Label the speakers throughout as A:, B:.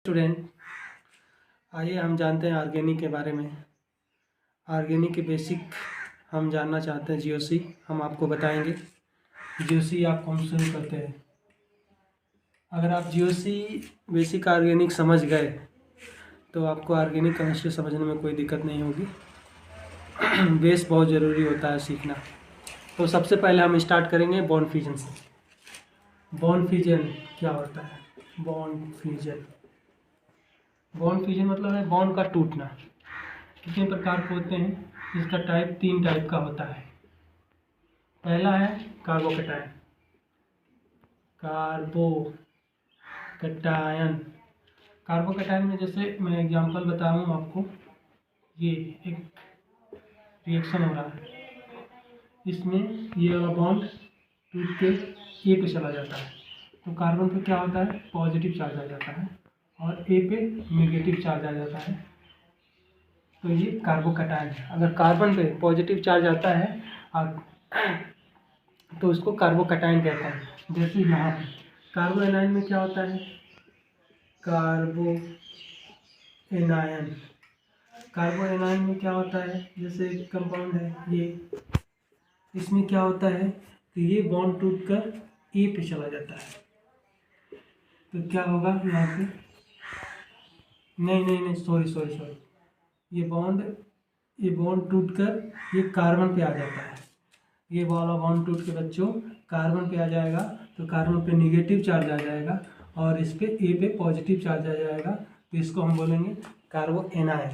A: Student, आइए हम जानते हैं ऑर्गेनिक के बारे में। ऑर्गेनिक के बेसिक हम जानना चाहते हैं। जीओसी हम आपको बताएंगे। जीओसी आपको हम शुरू करते हैं। अगर आप जीओसी बेसिक ऑर्गेनिक समझ गए तो आपको ऑर्गेनिक केमिस्ट्री समझने में कोई दिक्कत नहीं होगी। बेस बहुत ज़रूरी होता है सीखना। तो सबसे पहले हम स्टार्ट करेंगे बॉन्ड फ्यूजन से। बॉन्ड फ्यूजन क्या होता है? बॉन्ड फ्यूजन मतलब है बॉन्ड का टूटना। कितने प्रकार के होते हैं? इसका टाइप 3 टाइप का होता है। पहला है कार्बोकैटायन। कार्बोकैटायन में जैसे मैं एग्जांपल बता रहा हूँ आपको, ये एक रिएक्शन हो रहा है, इसमें ये वाला बॉन्ड टूट के ए पे चला जाता है, तो कार्बन पे क्या होता है? पॉजिटिव चार्ज आ जाता है और ए पे नेगेटिव चार्ज आ जाता है। तो ये कार्बोकैटायन है। अगर कार्बन पे पॉजिटिव चार्ज आता है तो उसको कार्बोकैटायन कहते हैं। जैसे यहाँ पे कार्बो एनायन में क्या होता है? कार्बो एनायन में क्या होता है? जैसे एक कंपाउंड है ये, इसमें क्या होता है कि ये बॉन्ड टूट कर ए पे चला जाता है, तो क्या होगा यहाँ पे? नहीं, सॉरी, ये बॉन्ड टूट कर ये कार्बन पे आ जाता है। ये वाला बॉन्ड टूट के बच्चों कार्बन पे आ जाएगा, तो कार्बन पे निगेटिव चार्ज आ जाएगा और इस पे ए पे पॉजिटिव चार्ज आ जाएगा, तो इसको हम बोलेंगे कार्बो एनायन।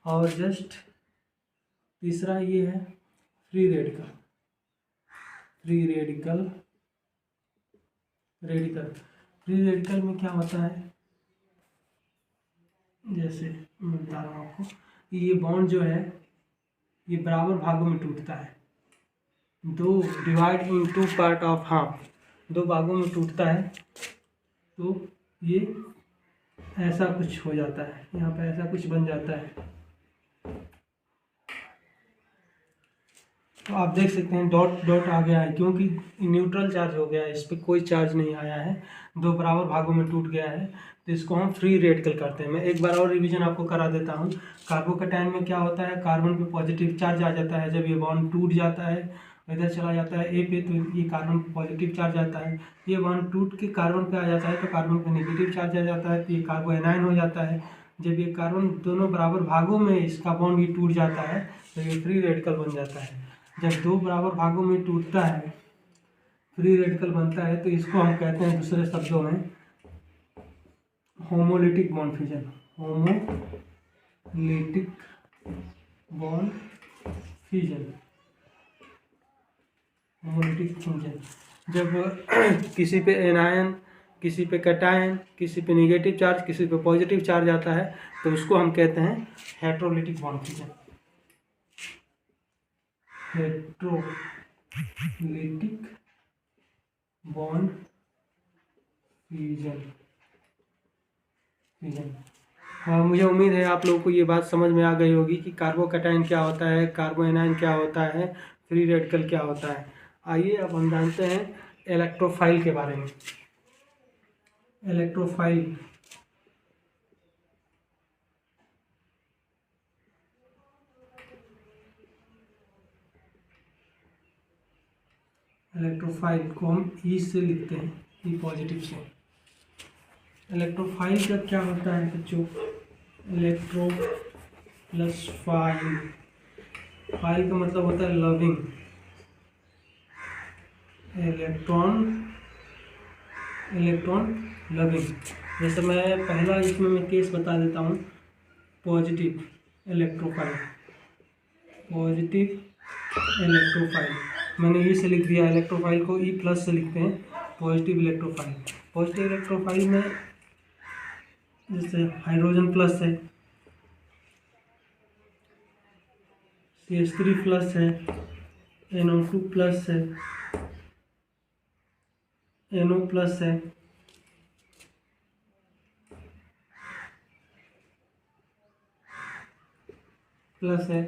A: और जस्ट तीसरा ये है फ्री रेडिकल। फ्री रेडिकल में क्या होता है? जैसे मैं बता रहा हूँ आपको, ये बॉन्ड जो है ये बराबर भागों में टूटता है। दो divide in two part of half, दो भागों में टूटता है, तो ये ऐसा कुछ हो जाता है, यहाँ पे ऐसा कुछ बन जाता है। तो आप देख सकते हैं डॉट डॉट आ गया है क्योंकि न्यूट्रल चार्ज हो गया है, इस पर कोई चार्ज नहीं आया है, दो बराबर भागों में टूट गया है, तो इसको हम फ्री रेडिकल करते हैं। मैं एक बार और रिवीजन आपको करा देता हूँ। कार्बोकैटायन में क्या होता है? कार्बन पे पॉजिटिव चार्ज आ जाता है, जब ये बॉन्ड टूट जाता है इधर चला जाता है ए पे, तो ये कार्बन पे पॉजिटिव चार्ज आता है। ये बॉन्ड टूट के कार्बन पे आ जाता है तो कार्बन पे नेगेटिव चार्ज आ जाता है, तो ये कार्बो एनायन हो जाता है। जब ये कार्बन दोनों बराबर भागों में इसका बॉन्ड ये टूट जाता है तो ये फ्री रेडिकल बन जाता है। जब दो बराबर भागों में टूटता है, फ्री रेडिकल बनता है, तो इसको हम कहते हैं दूसरे शब्दों में homolytic bond fusion. Homolytic bond fusion. जब किसी पे एनायन, किसी पे कैटायन, किसी पे नेगेटिव चार्ज, किसी पे पॉजिटिव चार्ज आता है, तो उसको हम कहते हैं heterolytic bond fusion. Heterolytic bond fusion. हाँ, मुझे उम्मीद है आप लोगों को ये बात समझ में आ गई होगी कि कार्बोकैटायन क्या होता है, कार्बो एनायन क्या होता है, फ्री रेडिकल क्या होता है। आइए अब हम जानते हैं इलेक्ट्रोफाइल के बारे में। इलेक्ट्रोफाइल को हम ई से लिखते हैं, ई पॉजिटिव से। इलेक्ट्रोफाइल का क्या होता है बच्चों? Electro plus file. फाइल का मतलब होता है लविंग। Electron loving. जैसे मैं पहला इसमें मैं केस बता देता हूँ। पॉजिटिव इलेक्ट्रोफाइल, मैंने ई से लिख दिया। इलेक्ट्रोफाइल को ई प्लस से लिखते हैं, पॉजिटिव इलेक्ट्रोफाइल में जैसे हाइड्रोजन प्लस है, CH3 प्लस है, NO2 प्लस है, NO प्लस है, प्लस है,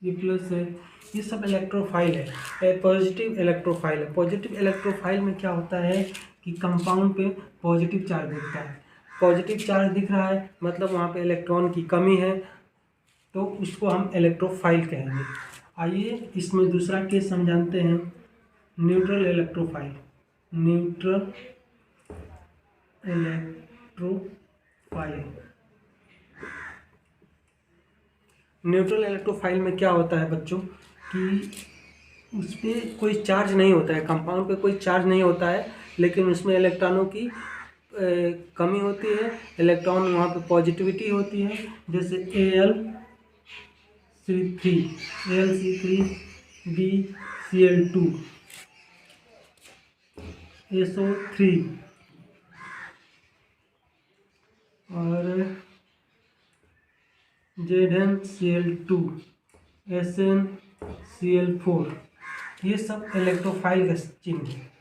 A: ये प्लस है, ये सब इलेक्ट्रोफाइल है। पॉजिटिव इलेक्ट्रोफाइल है। पॉजिटिव इलेक्ट्रोफाइल में क्या होता है कि कंपाउंड पे पॉजिटिव चार्ज दिखता है। पॉजिटिव चार्ज दिख रहा है मतलब वहाँ पे इलेक्ट्रॉन की कमी है, तो उसको हम इलेक्ट्रोफाइल कहेंगे। आइए इसमें दूसरा केस हम जानते हैं, neutral electrophile. Neutral electrophile. Neutral electrophile में क्या होता है बच्चों कि उस पर कोई चार्ज नहीं होता है, कंपाउंड पे कोई चार्ज नहीं होता है, लेकिन उसमें इलेक्ट्रॉनों की कमी होती है, इलेक्ट्रॉन वहाँ पे पॉजिटिविटी होती है। जैसे AlC3 BCl2 SO3 और ZnCl2 SnCl4, ये सब इलेक्ट्रोफाइल का चिन्ह है।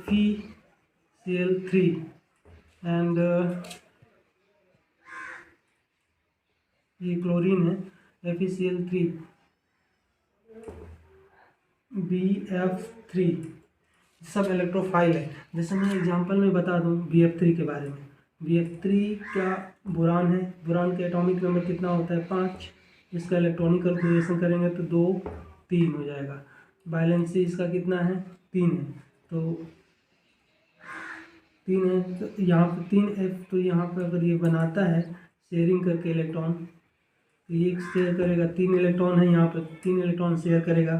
A: FeCl3 एंड ये क्लोरीन है, FeCl3 BF3, सब इलेक्ट्रोफाइल है। जैसे मैं एग्जांपल में बता दूं BF3 के बारे में। BF3 क्या बोरान है, बोरान के एटॉमिक नंबर कितना होता है 5, इसका इलेक्ट्रॉनिक कैलकुलेशन करेंगे तो 2 3 हो जाएगा। वैलेंसी इसका कितना है 3 है, तो 3 है, तो यहाँ पर 3F, तो यहाँ पर अगर ये बनाता है शेयरिंग करके इलेक्ट्रॉन, तो ये शेयर करेगा 3 इलेक्ट्रॉन है, यहाँ पर 3 इलेक्ट्रॉन शेयर करेगा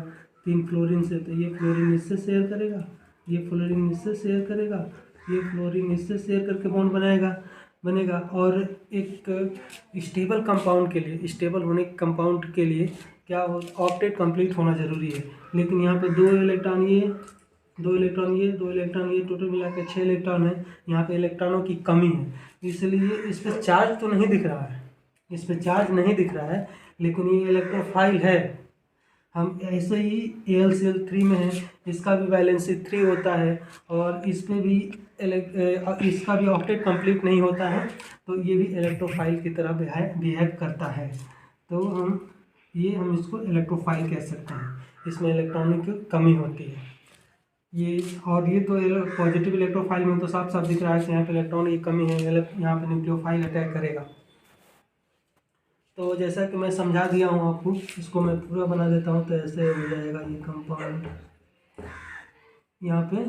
A: 3 फ्लोरीन से, तो ये फ्लोरीन इससे शेयर करेगा, ये फ्लोरीन इससे शेयर करेगा, ये फ्लोरीन इससे शेयर करके बॉन्ड बनेगा। और एक स्टेबल कंपाउंड के लिए, स्टेबल होने के कंपाउंड के लिए क्या हो, ऑक्टेट कंप्लीट होना ज़रूरी है। लेकिन यहाँ पे 2 इलेक्ट्रॉन ये, 2 इलेक्ट्रॉन ये, 2 इलेक्ट्रॉन ये, टोटल मिलाकर 6 इलेक्ट्रॉन है। यहाँ पे इलेक्ट्रॉनों की कमी है, इसलिए इस पर चार्ज तो नहीं दिख रहा है, इस पर चार्ज नहीं दिख रहा है, लेकिन ये इलेक्ट्रोफाइल है। हम ऐसे ही AlCl3 में है, इसका भी वैलेंसी 3 होता है और इस पर भी इसका भी ऑक्टेट कंप्लीट नहीं होता है, तो ये भी इलेक्ट्रोफाइल की तरह बिहेव करता है। तो हम इसको इलेक्ट्रोफाइल कह सकते हैं, इसमें इलेक्ट्रॉनिक की कमी होती है। ये तो पॉजिटिव इलेक्ट्रोफाइल में तो साफ साफ दिख रहा है कि यहाँ पे इलेक्ट्रॉन की कमी है, यहाँ पे न्यूक्लियोफाइल अटैक करेगा। तो जैसा कि मैं समझा दिया हूँ आपको, इसको मैं पूरा बना देता हूँ, तो ऐसे हो जाएगा ये कंपाउंड। यहाँ पे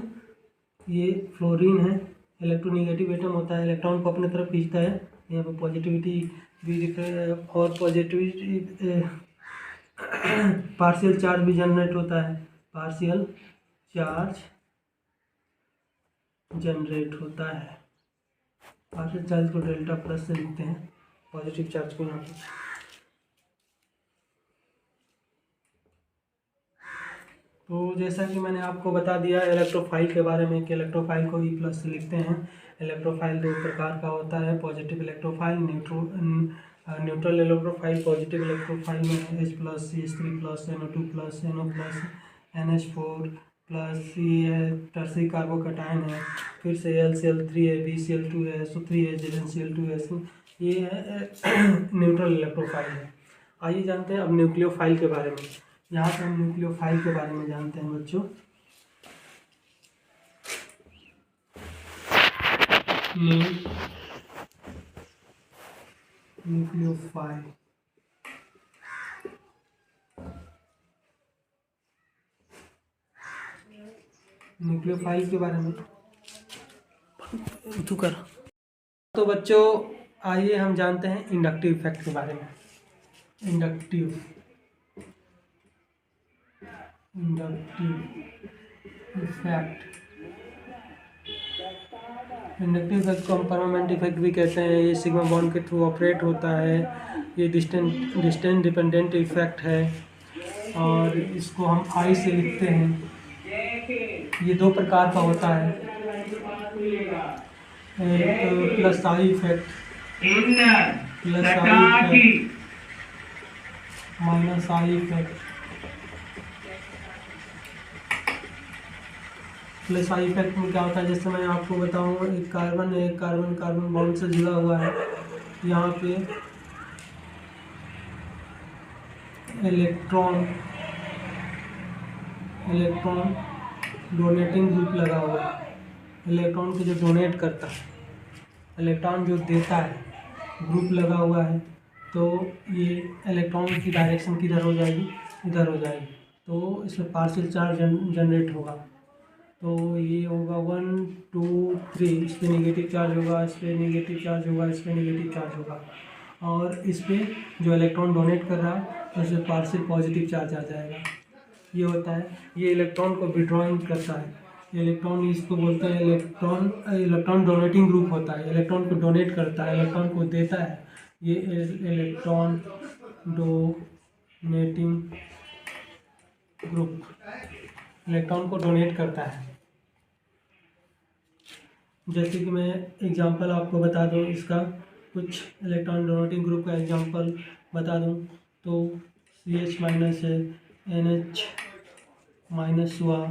A: ये फ्लोरीन है, इलेक्ट्रोनेगेटिव एटम होता है, इलेक्ट्रॉन को अपने तरफ खींचता है। यहाँ पे पॉजिटिविटी भी दिख रहा है और पॉजिटिविटी पार्शियल चार्ज भी जनरेट होता है, पार्शियल चार्ज जनरेट होता है। पार्शियल चार्ज को डेल्टा प्लस से लिखते हैं, पॉजिटिव चार्ज को यहाँ पे। तो जैसा कि मैंने आपको बता दिया इलेक्ट्रोफाइल के बारे में कि इलेक्ट्रोफाइल को E+ से लिखते हैं। इलेक्ट्रोफाइल 2 प्रकार का होता है, positive electrophile, neutral electrophile. Positive electrophile में H+, CH3+, NO2+, NO+, NH4+, ये टर्सरी कार्बोकैटायन है, फिर से AlCl3 है, BCl2 है, SO3 है, ZnCl2 है, ये है न्यूट्रल इलेक्ट्रोफाइल है। आइए जानते हैं अब न्यूक्लियोफाइल के बारे में। यहाँ पे हम न्यूक्लियोफाइल के बारे में जानते हैं बच्चों। न्यूक्लियोफाइल के बारे में तू कर। तो बच्चों आइए हम जानते हैं इंडक्टिव इफेक्ट के बारे में। इंडक्टिव इफेक्ट को हम परमानेंट इफेक्ट भी कहते हैं। ये सिग्मा बॉन्ड के थ्रू ऑपरेट होता है। ये डिस्टेंस डिपेंडेंट इफेक्ट है और इसको हम आई से लिखते हैं। ये 2 प्रकार का होता है, एक plus I effect, minus I effect. Plus I effect में क्या होता है, जैसे मैं आपको बताऊँ, एक कार्बन बॉन्ड से जुड़ा हुआ है। यहाँ पे इलेक्ट्रॉन डोनेटिंग ग्रुप लगा हुआ है। इलेक्ट्रॉन को जो डोनेट करता है, इलेक्ट्रॉन जो देता है, ग्रुप लगा हुआ है। तो ये इलेक्ट्रॉन की डायरेक्शन किधर हो जाएगी, इधर हो जाएगी। तो इसमें पार्शियल चार्ज जनरेट होगा। तो ये होगा 1 2 3, इस पर निगेटिव चार्ज होगा, इस पर निगेटिव चार्ज होगा, इस पर निगेटिव चार्ज होगा। और इस पर जो इलेक्ट्रॉन डोनेट कर रहा है तो इसमें पार्शियल पॉजिटिव चार्ज आ जाएगा। ये होता है, ये इलेक्ट्रॉन को विड्रॉइंग करता है। इलेक्ट्रॉन इसको बोलते हैं इलेक्ट्रॉन डोनेटिंग ग्रुप होता है। इलेक्ट्रॉन को डोनेट करता है, इलेक्ट्रॉन को देता है। ये इलेक्ट्रॉन डोनेटिंग ग्रुप इलेक्ट्रॉन को डोनेट करता है। जैसे कि मैं एग्जांपल आपको बता दूं, इसका कुछ इलेक्ट्रॉन डोनेटिंग ग्रुप का एग्जांपल बता दूं तो CH माइनस है, NH माइनस हुआ,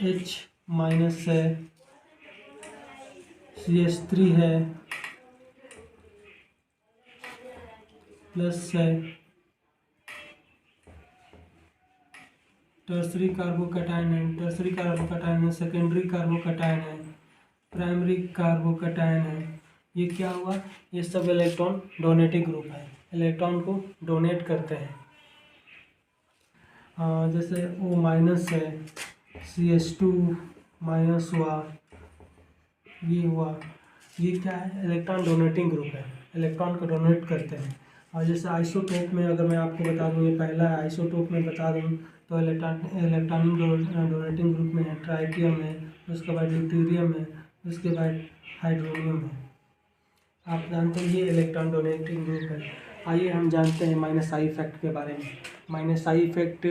A: H माइनस है, CH3 है, प्लस है, टर्सरी कार्बोकैटायन है, सेकेंडरी कार्बोकैटायन है, प्राइमरी कार्बोकैटायन है। ये क्या हुआ, ये सब इलेक्ट्रॉन डोनेटिंग ग्रुप है, इलेक्ट्रॉन को डोनेट करते हैं। जैसे O माइनस है, CH2 माइनस हुआ, ये हुआ। ये क्या है, इलेक्ट्रॉन डोनेटिंग ग्रुप है, इलेक्ट्रॉन को डोनेट करते हैं। और जैसे आइसोटोप में अगर मैं आपको बता दूँ, ये पहला है। आइसोटोप में बता दूँ तो इलेक्ट्रॉनिक डोनेटिंग ग्रुप में है, ट्राइटियम है, उसके बाद ड्यूटेरियम है, उसके बाद हाइड्रोनियम है। आप जानते हैं ये इलेक्ट्रॉन डोनेटिंग ग्रुप है। आइए हम जानते हैं माइनस आई इफेक्ट के बारे में। माइनस आई इफेक्ट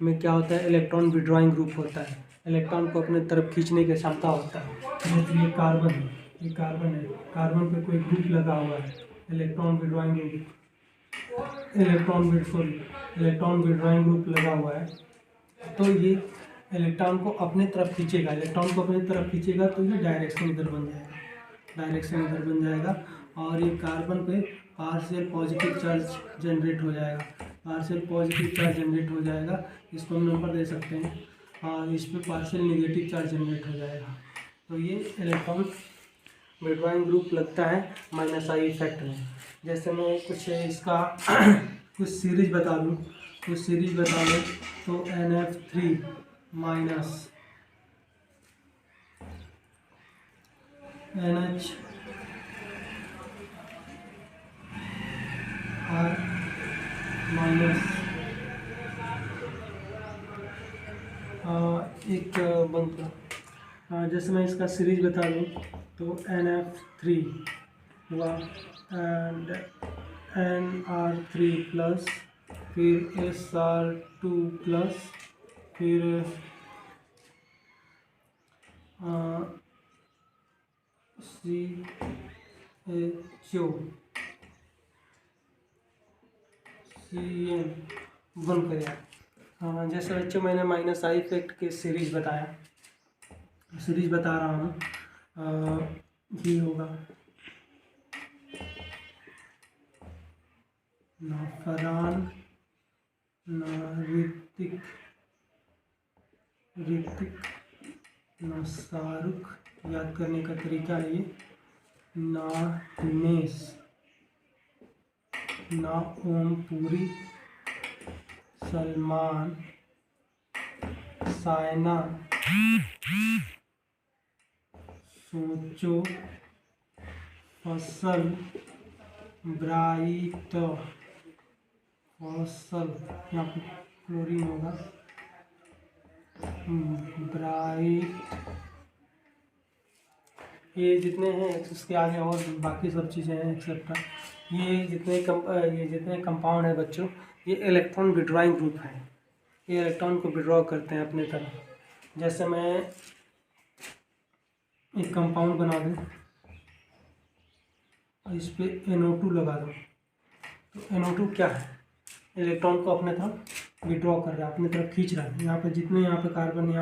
A: में क्या होता है, इलेक्ट्रॉन विड्रॉइंग ग्रुप होता है, इलेक्ट्रॉन को अपने तरफ खींचने की क्षमता होता है। जैसे ये कार्बन है, ये कार्बन है, कार्बन पे कोई ग्रुप लगा हुआ है, electron withdrawing group, electron withdrawing group लगा हुआ है। तो ये इलेक्ट्रॉन को अपने तरफ खींचेगा, तो ये डायरेक्शन इधर बन जाएगा, और ये कार्बन पे पार्शियल पॉजिटिव चार्ज जनरेट हो जाएगा। इसको हम नंबर दे सकते हैं, और इस पर पार्शियल नेगेटिव चार्ज जनरेट हो जाएगा। तो ये इलेक्ट्रॉन विड्रॉइंग ग्रुप लगता है माइनस आई इफेक्ट में। जैसे मैं कुछ इसका कुछ सीरीज बता दूँ तो NF3 minus, NH R minus, एक बंद। जैसे मैं इसका सीरीज बता दूँ तो NF3 हुआ एंड NR3 प्लस, फिर SR2 प्लस, फिर CHO CN बन कर यार। जैसे बच्चों मैंने माइनस आई इफेक्ट के सीरीज बता रहा हूँ। ये होगा ना फरहान ना ऋतिक ना शाहरुख, याद करने का तरीका है ये, ना हिमेश, ना ओमपुरी, सलमान, सायना, सोचो, फसल, ब्राइट, फसल, यहाँ पे क्लोरीन होगा, ब्राइट। ये जितने हैं, इसके आगे और बाकी सब चीज़ें हैं एक्सेट्रा। ये जितने कंपाउंड है बच्चों, ये इलेक्ट्रॉन विड्रॉइंग ग्रुप है। ये इलेक्ट्रॉन को विड्रॉ करते हैं अपने तरफ। जैसे मैं एक कंपाउंड बना दूँ और इस पर NO2 लगा दूँ, तो NO2 क्या है, इलेक्ट्रॉन को अपने तरफ विड्रॉ कर रहा है, अपने तरफ खींच रहा है। यहाँ पे जितने यहाँ पे कार्बन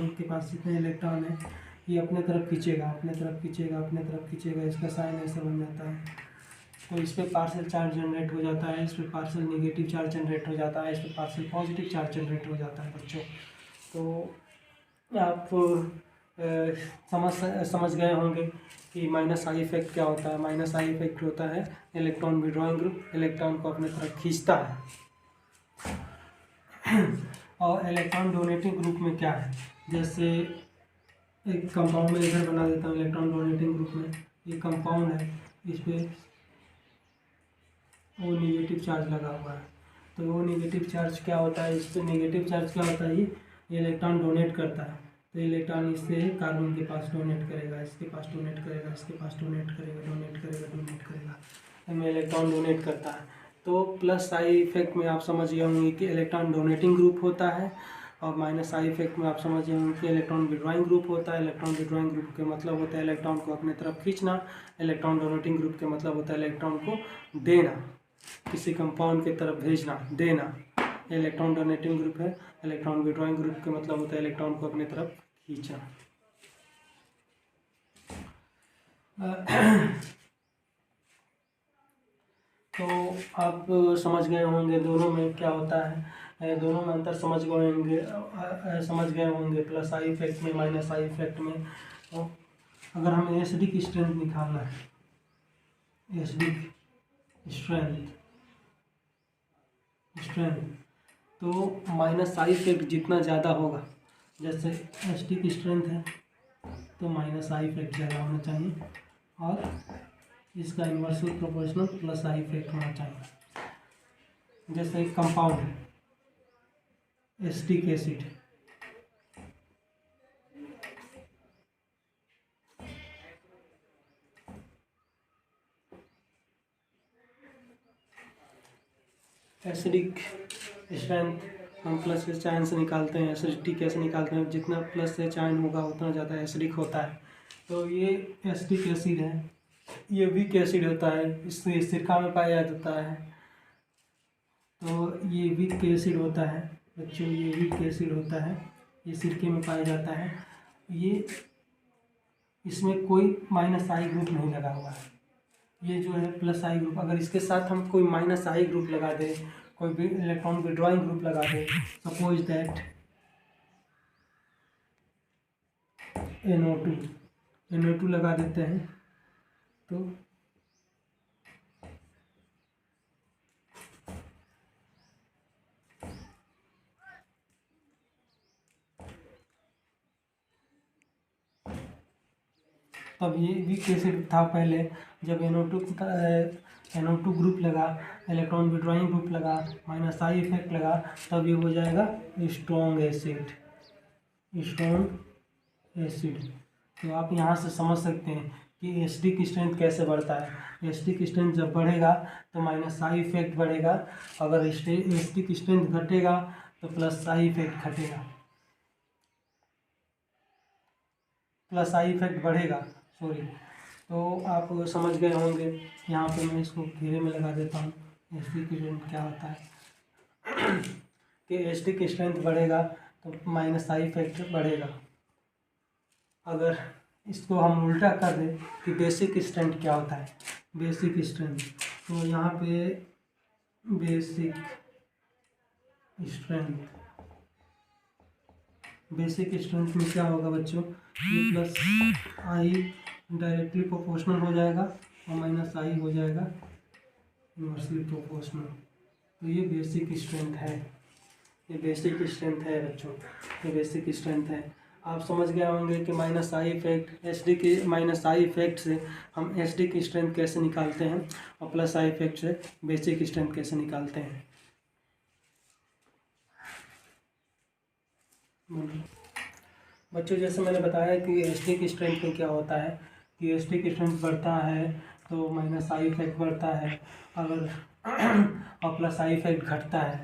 A: के पास जितने इलेक्ट्रॉन है, ये अपने तरफ खींचेगा, इसका साइन ऐसा बन जाता है। तो इस पर पार्शियल चार्ज जनरेट हो जाता है, इस पर पार्शियल नेगेटिव चार्ज जनरेट हो जाता है, इस पर पार्शियल पॉजिटिव चार्ज जनरेट हो जाता है बच्चों। तो आप समझ गए होंगे कि माइनस आई इफेक्ट क्या होता है। माइनस आई इफेक्ट होता है इलेक्ट्रॉन विड्रॉइंग ग्रुप इलेक्ट्रॉन को अपने तरफ खींचता है। और इलेक्ट्रॉन डोनेटिंग ग्रुप में क्या है, जैसे एक कंपाउंड में इधर बना देता हूँ इलेक्ट्रॉन डोनेटिंग ग्रुप में, ये कंपाउंड है, इस पर वो नेगेटिव चार्ज लगा हुआ है। तो वो नेगेटिव चार्ज क्या होता है, इस पर नेगेटिव चार्ज क्या होता है, ये इलेक्ट्रॉन डोनेट करता है। तो इलेक्ट्रॉन इससे कार्बन के पास डोनेट करेगा, इसके पास डोनेट करेगा, इसके पास डोनेट करेगा, डोनेट करेगा, डोनेट करेगा, इसमें इलेक्ट्रॉन डोनेट करता है। तो प्लस आई इफेक्ट में आप समझ गए होंगे कि इलेक्ट्रॉन डोनेटिंग ग्रुप होता है, और माइनस आई इफेक्ट में आप समझ गए होंगे कि इलेक्ट्रॉन विड्रॉइंग ग्रुप होता है। इलेक्ट्रॉन विड्रॉइंग ग्रुप के मतलब होता है इलेक्ट्रॉन को अपने तरफ खींचना, इलेक्ट्रॉन डोनेटिंग ग्रुप के मतलब होता है इलेक्ट्रॉन को देना, किसी कंपाउंड की तरफ भेजना, देना। इलेक्ट्रॉन डोनेटिंग ग्रुप है। इलेक्ट्रॉन विड्रॉइंग ग्रुप के मतलब होता है इलेक्ट्रॉन को अपने तरफ खींचना। तो आप समझ गए होंगे दोनों में क्या होता है, दोनों में अंतर समझ गए होंगे प्लस आई इफेक्ट में, माइनस आई इफेक्ट में। तो अगर हमें एसिडिक स्ट्रेंथ निकालना है, एसिडिक स्ट्रेंथ तो माइनस आई इफेक्ट जितना ज़्यादा होगा, जैसे एसिडिक स्ट्रेंथ है तो माइनस आई इफेक्ट ज़्यादा होना चाहिए, और इसका inversely proportional plus I effect होना चाहिए। जैसे कंपाउंड है एसिटिक एसिड, एसिडिक स्ट्रेंथ हम प्लस के चाइन से निकालते हैं, एसिडिटी कैसे निकालते हैं, जितना प्लस से चाइन होगा उतना ज़्यादा एसिडिक होता है। तो ये एसिडिक एसिड है, ये वीक एसिड होता है, इससे सिरका में पाया जाता है। तो ये वीक एसिड होता है बच्चों, ये वीक एसिड होता है, ये सिरके में पाया जाता है। ये इसमें कोई माइनस आई ग्रुप नहीं लगा हुआ है, ये जो है प्लस आई ग्रुप। अगर इसके साथ हम कोई माइनस आई ग्रुप लगा दें, कोई भी इलेक्ट्रॉन विड्रॉइंग ग्रुप लगा दें, सपोज दैट NO2 लगा देते हैं, तो तब ये वीक एसिड था पहले। जब NO2 ग्रुप लगा, इलेक्ट्रॉन विड्रॉइंग ग्रुप लगा, माइनस आई इफेक्ट लगा, तब ये हो जाएगा स्ट्रॉन्ग एसिड। तो आप यहाँ से समझ सकते हैं कि एसिडिक स्ट्रेंथ कैसे बढ़ता है। एसिडिक स्ट्रेंथ जब बढ़ेगा तो माइनस आई इफेक्ट बढ़ेगा, अगर एसिडिक स्ट्रेंथ घटेगा तो प्लस आई इफेक्ट घटेगा, प्लस आई इफेक्ट बढ़ेगा, सॉरी। तो आप समझ गए होंगे। यहाँ पे मैं इसको घेरे में लगा देता हूँ। एसिडिक स्ट्रेंथ क्या होता है कि एसिडिक स्ट्रेंथ बढ़ेगा तो माइनस आई इफेक्ट बढ़ेगा। अगर इसको हम उल्टा कर दें कि बेसिक स्ट्रेंथ क्या होता है, बेसिक स्ट्रेंथ, तो यहाँ पे बेसिक स्ट्रेंथ में क्या होगा बच्चों, ये प्लस आई डायरेक्टली प्रोपोर्शनल हो जाएगा और माइनस आई हो जाएगा इनवर्सली प्रोपोर्शनल। तो ये बेसिक स्ट्रेंथ है, ये बेसिक स्ट्रेंथ है बच्चों, ये बेसिक स्ट्रेंथ है। आप समझ गए होंगे कि माइनस आई इफेक्ट से हम एसिडिक स्ट्रेंथ कैसे निकालते हैं और प्लस आई इफेक्ट से बेसिक स्ट्रेंथ कैसे निकालते हैं। बच्चों जैसे मैंने बताया कि एसिडिक स्ट्रेंथ में क्या होता है कि एसिडिक स्ट्रेंथ बढ़ता है तो माइनस आई इफेक्ट बढ़ता है, अगर और प्लस आई इफेक्ट घटता है।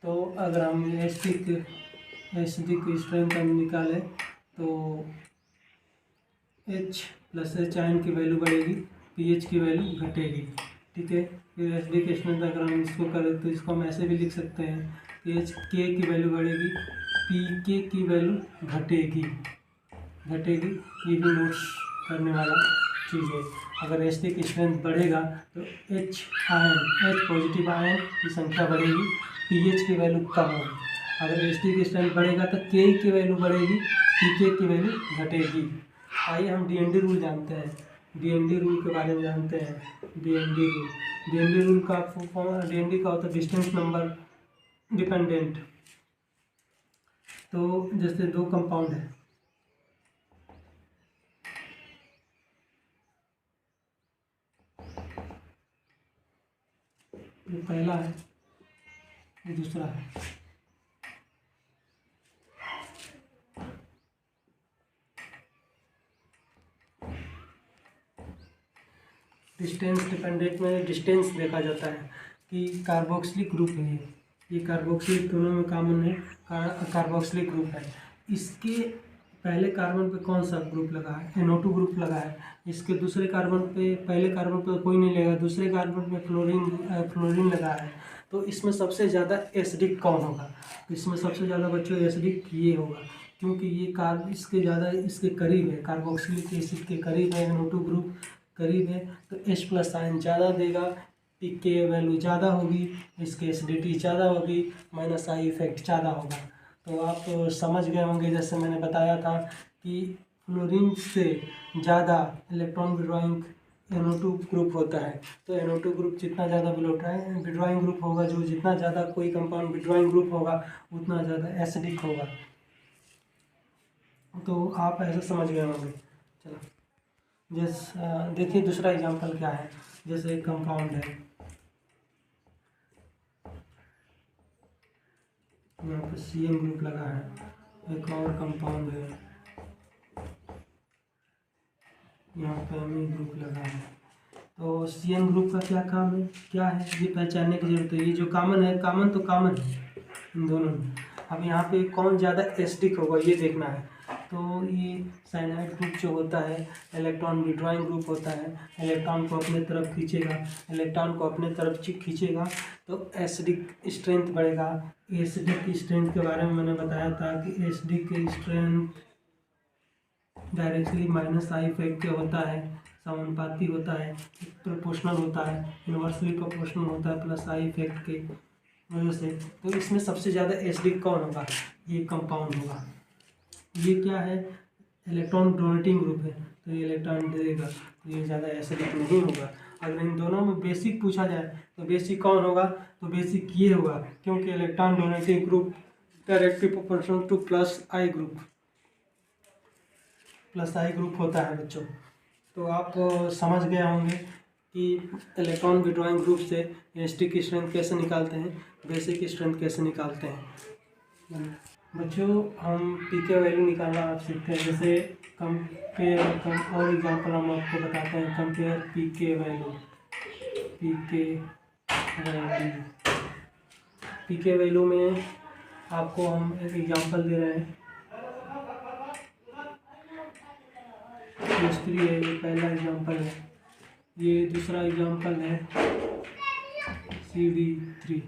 A: तो अगर हम एसिडिक स्ट्रेंथ हम निकालें तो H प्लस एच आयन की वैल्यू बढ़ेगी, pH की वैल्यू घटेगी, ठीक है। फिर एसिडिक स्ट्रेंथ अगर हम इसको करें तो इसको हम ऐसे भी लिख सकते हैं कि H K की वैल्यू बढ़ेगी, PK की वैल्यू घटेगी। ये भी नोट्स करने वाला चीज़ है। अगर एसिडिक स्ट्रेंथ बढ़ेगा तो H पॉजिटिव आयन की संख्या बढ़ेगी, pH की वैल्यू कम होगी। अगर एसिडिक स्ट्रेंथ बढ़ेगा तो K की वैल्यू बढ़ेगी, pK की वैल्यू घटेगी। आइए हम DND रूल जानते हैं, DND रूल के बारे में जानते हैं। DND रूल का DND का होता है डिस्टेंस नंबर डिपेंडेंट। तो जैसे दो कंपाउंड है, ये पहला है, ये दूसरा है। डिस्टेंस डिपेंडेंट में डिस्टेंस देखा जाता है कि कार्बोक्सिलिक ग्रुप है, ये कार्बोक्सिलिक दोनों में कॉमन है, कार्बोक्सिलिक ग्रुप है। इसके पहले कार्बन पे कौन सा ग्रुप लगा है? NO2 ग्रुप लगा है। इसके दूसरे कार्बन पे, पहले कार्बन पे कोई नहीं लगा, दूसरे कार्बन पे फ्लोरीन लगा है। तो इसमें सबसे ज़्यादा एसिडिक कौन होगा? इसमें सबसे ज़्यादा बच्चों एसिडिक ये होगा, क्योंकि ये इसके ज़्यादा इसके करीब है, कार्बोक्सिलिक एसिड के करीब है, NO2 ग्रुप करीब है, तो H+ आयन ज़्यादा देगा, pK वैल्यू ज़्यादा होगी, इसकी एसिडिटी ज़्यादा होगी, -I इफेक्ट ज़्यादा होगा। तो आप समझ गए होंगे, जैसे मैंने बताया था कि फ्लोरीन से ज़्यादा इलेक्ट्रॉन विड्रॉइंग NO2 ग्रुप होता है। तो NO2 ग्रुप जितना ज़्यादा विड्रॉइंग ग्रुप होगा, जो जितना ज़्यादा कोई कंपाउंड विड्रॉइंग ग्रुप होगा उतना ज़्यादा एसिडिक होगा। तो आप ऐसा समझ गए होंगे। चलो जैसे देखिए दूसरा एग्जांपल क्या है। जैसे एक कंपाउंड है, यहाँ पे CN ग्रुप लगा है, एक और कंपाउंड है, यहाँ पे Amine ग्रुप लगा है। तो CN ग्रुप का क्या काम है, क्या है, ये पहचानने की जरूरत है। ये जो कॉमन है, कॉमन तो कॉमन है इन दोनों में। अब यहाँ पे कौन ज़्यादा एसिडिक होगा ये देखना है। तो ये साइनाइड ग्रुप जो होता है, इलेक्ट्रॉन विड्रॉइंग ग्रुप होता है, इलेक्ट्रॉन को अपने तरफ खींचेगा, इलेक्ट्रॉन को अपने तरफ खींचेगा तो एसिडिक स्ट्रेंथ बढ़ेगा। एसिडिक स्ट्रेंथ के बारे में मैंने बताया था कि acidic strength directly -I effect के होता है, समानुपाती होता है, प्रोपोर्शनल होता है, इन्वर्सली प्रोपोर्शनल होता है +I इफेक्ट के वजह से। तो इसमें सबसे ज़्यादा एसिडिक कौन होगा? ये कंपाउंड होगा। ये क्या है? इलेक्ट्रॉन डोनेटिंग ग्रुप है, तो ये इलेक्ट्रॉन देगा, तो ये ज़्यादा एसिडिक नहीं होगा। अगर इन दोनों में बेसिक पूछा जाए तो बेसिक कौन होगा? तो बेसिक ये होगा, क्योंकि electron donating group directly proportional to +I group, +I group होता है बच्चों। तो आप समझ गए होंगे कि इलेक्ट्रॉन विड्रॉइंग ग्रुप से एसिडिक स्ट्रेंथ कैसे निकालते हैं, बेसिक स्ट्रेंथ कैसे निकालते हैं। बच्चों हम pK वैल्यू निकालना आप सीखते हैं। जैसे और एग्जांपल हम आपको बताते हैं। Compare pK value, pK value में आपको हम एक एग्जांपल दे रहे हैं। H3 है, ये पहला एग्जांपल है, ये दूसरा एग्जांपल है CD3।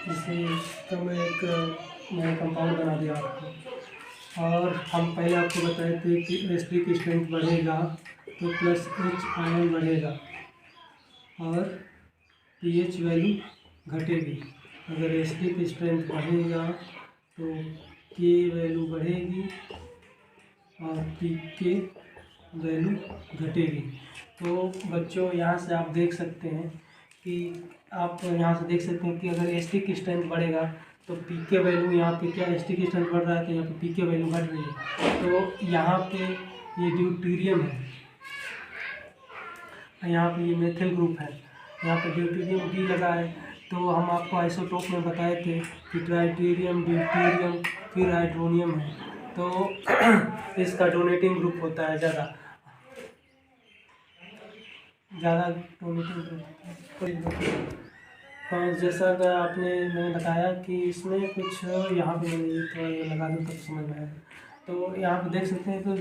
A: जिससे मैंने कंपाउंड बना दिया आपको। और हम पहले आपको बताए थे कि एसिडिक स्ट्रेंथ बढ़ेगा तो +H आयन बढ़ेगा और pH वैल्यू घटेगी। अगर एसिडिक स्ट्रेंथ बढ़ेगा तो K वैल्यू बढ़ेगी और pK वैल्यू घटेगी। तो बच्चों यहाँ से आप देख सकते हैं कि अगर एसिडिक स्ट्रेंथ बढ़ेगा तो pK वैल्यू, यहाँ पे क्या एसिडिक स्ट्रेंथ बढ़ रहा है तो यहाँ पे pK वैल्यू बढ़ रही है। तो यहाँ पे ये ड्यूटेरियम है, यहाँ पे ये मेथिल ग्रुप है, यहाँ पे ड्यूटेरियम D लगा है। तो हम आपको आइसोटोप में बताए थे कि ट्राइटेरियम, ड्यूटेरियम, फिर हाइड्रोनियम है। तो इसका डोनेटिंग ग्रुप होता है ज़्यादा डोनेटिंग ग्रुप। जैसा कि मैंने बताया कि इसमें कुछ यहाँ पे मैंने ये थोड़ा ये लगा दूँ तब समझ में आएगा। तो यहाँ पे देख सकते हैं, तो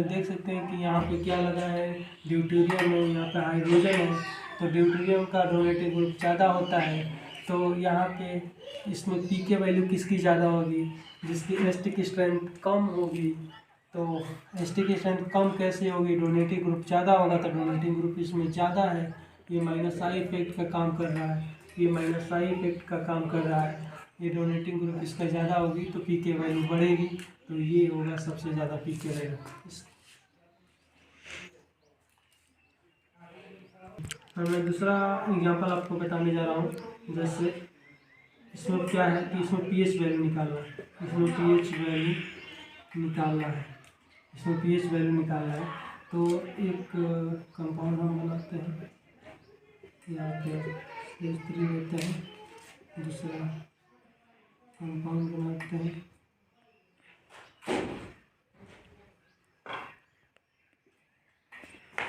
A: देख सकते हैं कि यहाँ पे क्या लगा है, ड्यूटेरियम है, यहाँ पे हाइड्रोजन है। तो ड्यूटेरियम का डोनेटिव ग्रुप ज़्यादा होता है, तो यहाँ पे इसमें पी के वैल्यू किसकी ज़्यादा होगी, जिसकी एस्टिक स्ट्रेंथ कम होगी। तो एस्टिक स्ट्रेंथ कम कैसे होगी, डोनेटिव ग्रुप ज़्यादा होगा, तो डोनेटिव ग्रुप इसमें ज़्यादा है। ये माइनस आई इफेक्ट का काम कर रहा है, ये माइनस आई इफेक्ट का काम कर रहा है। ये डोनेटिंग ग्रुप इसका ज़्यादा होगी तो पी के वैल्यू बढ़ेगी, तो ये होगा सबसे ज़्यादा पी के वैल्यू। और मैं दूसरा एग्जांपल आपको बताने जा रहा हूँ। जैसे इसमें क्या है कि इसमें पीएच वैल्यू निकालना है, इसमें पीएच वैल्यू निकालना है, इसमें पीएच वैल्यू निकालना है। तो एक कंपाउंड हम बनाते हैं, यहाँ पे CH3 लेते हैं, दूसरा कंपाउंड बनाते हैं,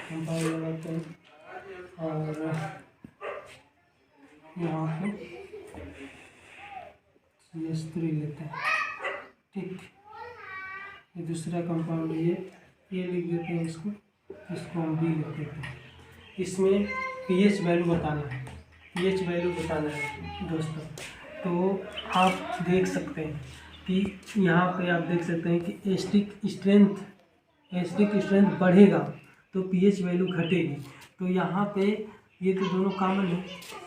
A: कंपाउंड लगाते हैं और यहाँ पे CH3 लेते हैं। ठीक, ये दूसरा कंपाउंड, ये लिख देते हैं, इसको हम बी लिख देते हैं। इसमें पीएच वैल्यू बताना है, पीएच वैल्यू बताना है दोस्तों। तो आप देख सकते हैं कि यहाँ पे आप देख सकते हैं कि एस्टिक स्ट्रेंथ बढ़ेगा तो पीएच वैल्यू घटेगी। तो यहाँ पे ये तो दोनों कॉमन है,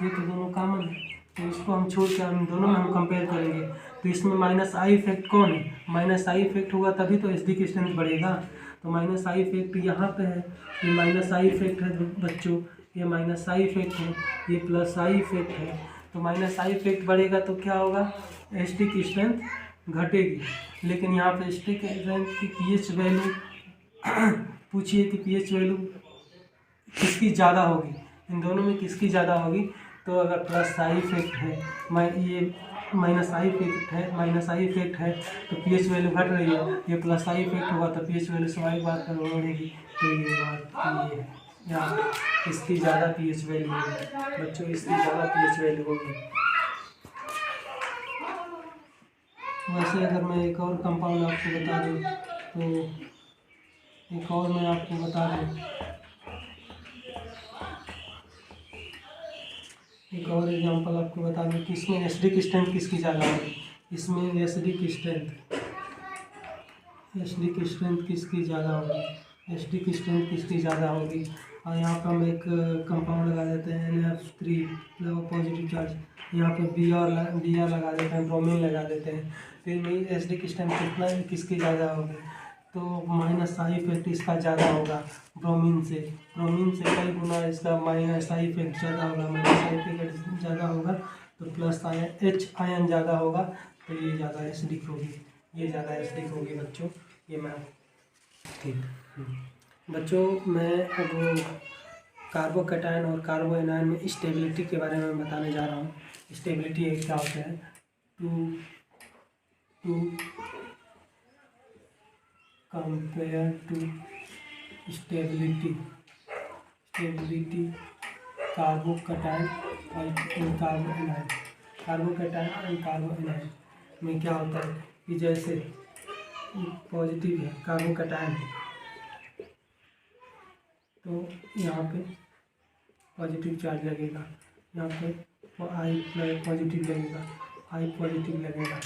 A: ये तो दोनों कॉमन है, तो इसको हम छोड़ के हम दोनों में हम कंपेयर करेंगे। तो इसमें माइनस आई इफेक्ट कौन है, माइनस आई इफेक्ट होगा तभी तो एस्टिक स्ट्रेंथ बढ़ेगा। तो माइनस आई इफेक्ट यहाँ पे है, ये माइनस आई इफेक्ट है बच्चों, ये माइनस आई इफेक्ट है, ये प्लस आई इफेक्ट है। तो माइनस आई इफेक्ट बढ़ेगा तो क्या होगा, एस्टिक स्ट्रेंथ घटेगी। लेकिन यहाँ पे एस्टिक स्ट्रेंथ की पीएच वैल्यू पूछिए कि पीएच वैल्यू किसकी ज़्यादा होगी, इन दोनों में किसकी ज़्यादा होगी। तो अगर प्लस आई इफेक्ट है, ये माइनस आई इफेक्ट है तो पीएच वैल्यू घट रही है, ये प्लस आई इफेक्ट होगा तो पीएच वैल्यू स्वाभाविक बात है बढ़ेगी। तो ये बात ये है, यहाँ इसकी ज़्यादा पीएच वैल्यू होगी बच्चों, इसकी ज़्यादा पीएच वैल्यू होगी। वैसे अगर मैं एक और कंपाउंड आपको बता दूँ, तो एक और मैं आपको बता दूँ, एक और एग्जांपल आपको बता दूँ कि इसमें एसिडिक स्ट्रेंथ किसकी ज़्यादा होगी। इसमें एसिडिक स्ट्रेंथ किसकी ज़्यादा होगी, एसिडिक स्ट्रेंथ किसकी ज़्यादा होगी। और यहाँ पर हम एक कंपाउंड लगा देते हैं NF3 पॉजिटिव चार्ज, यहाँ पे Br लगा देते हैं, ब्रोमीन लगा देते हैं। फिर में एसिडिक स्ट्रेंथ कितना किसकी ज़्यादा होगी, तो माइनस आई इफेक्ट इसका ज़्यादा होगा ब्रोमीन से कई गुना इसका माइनस आई इफेक्ट ज़्यादा होगा, माइनस आई इफेक्ट ज़्यादा होगा तो प्लस आयन H आयन ज़्यादा होगा, तो ये ज़्यादा एसिडिक होगी, ये ज़्यादा एसिडिक होगी बच्चों। ये मैं ठीक बच्चों, मैं अब कार्बोकैटायन और कार्बो एनायन में स्टेबिलिटी के बारे में बताने जा रहा हूँ। स्टेबिलिटी क्या होता है, to compare to stability carbocation और कार्बोकैटायन एंड कार्बो एनायन में क्या होता है कि जैसे पॉजिटिव है कार्बोकैटायन, तो यहाँ पे पॉजिटिव चार्ज लगेगा, यहाँ पे आई पॉजिटिव लगेगा।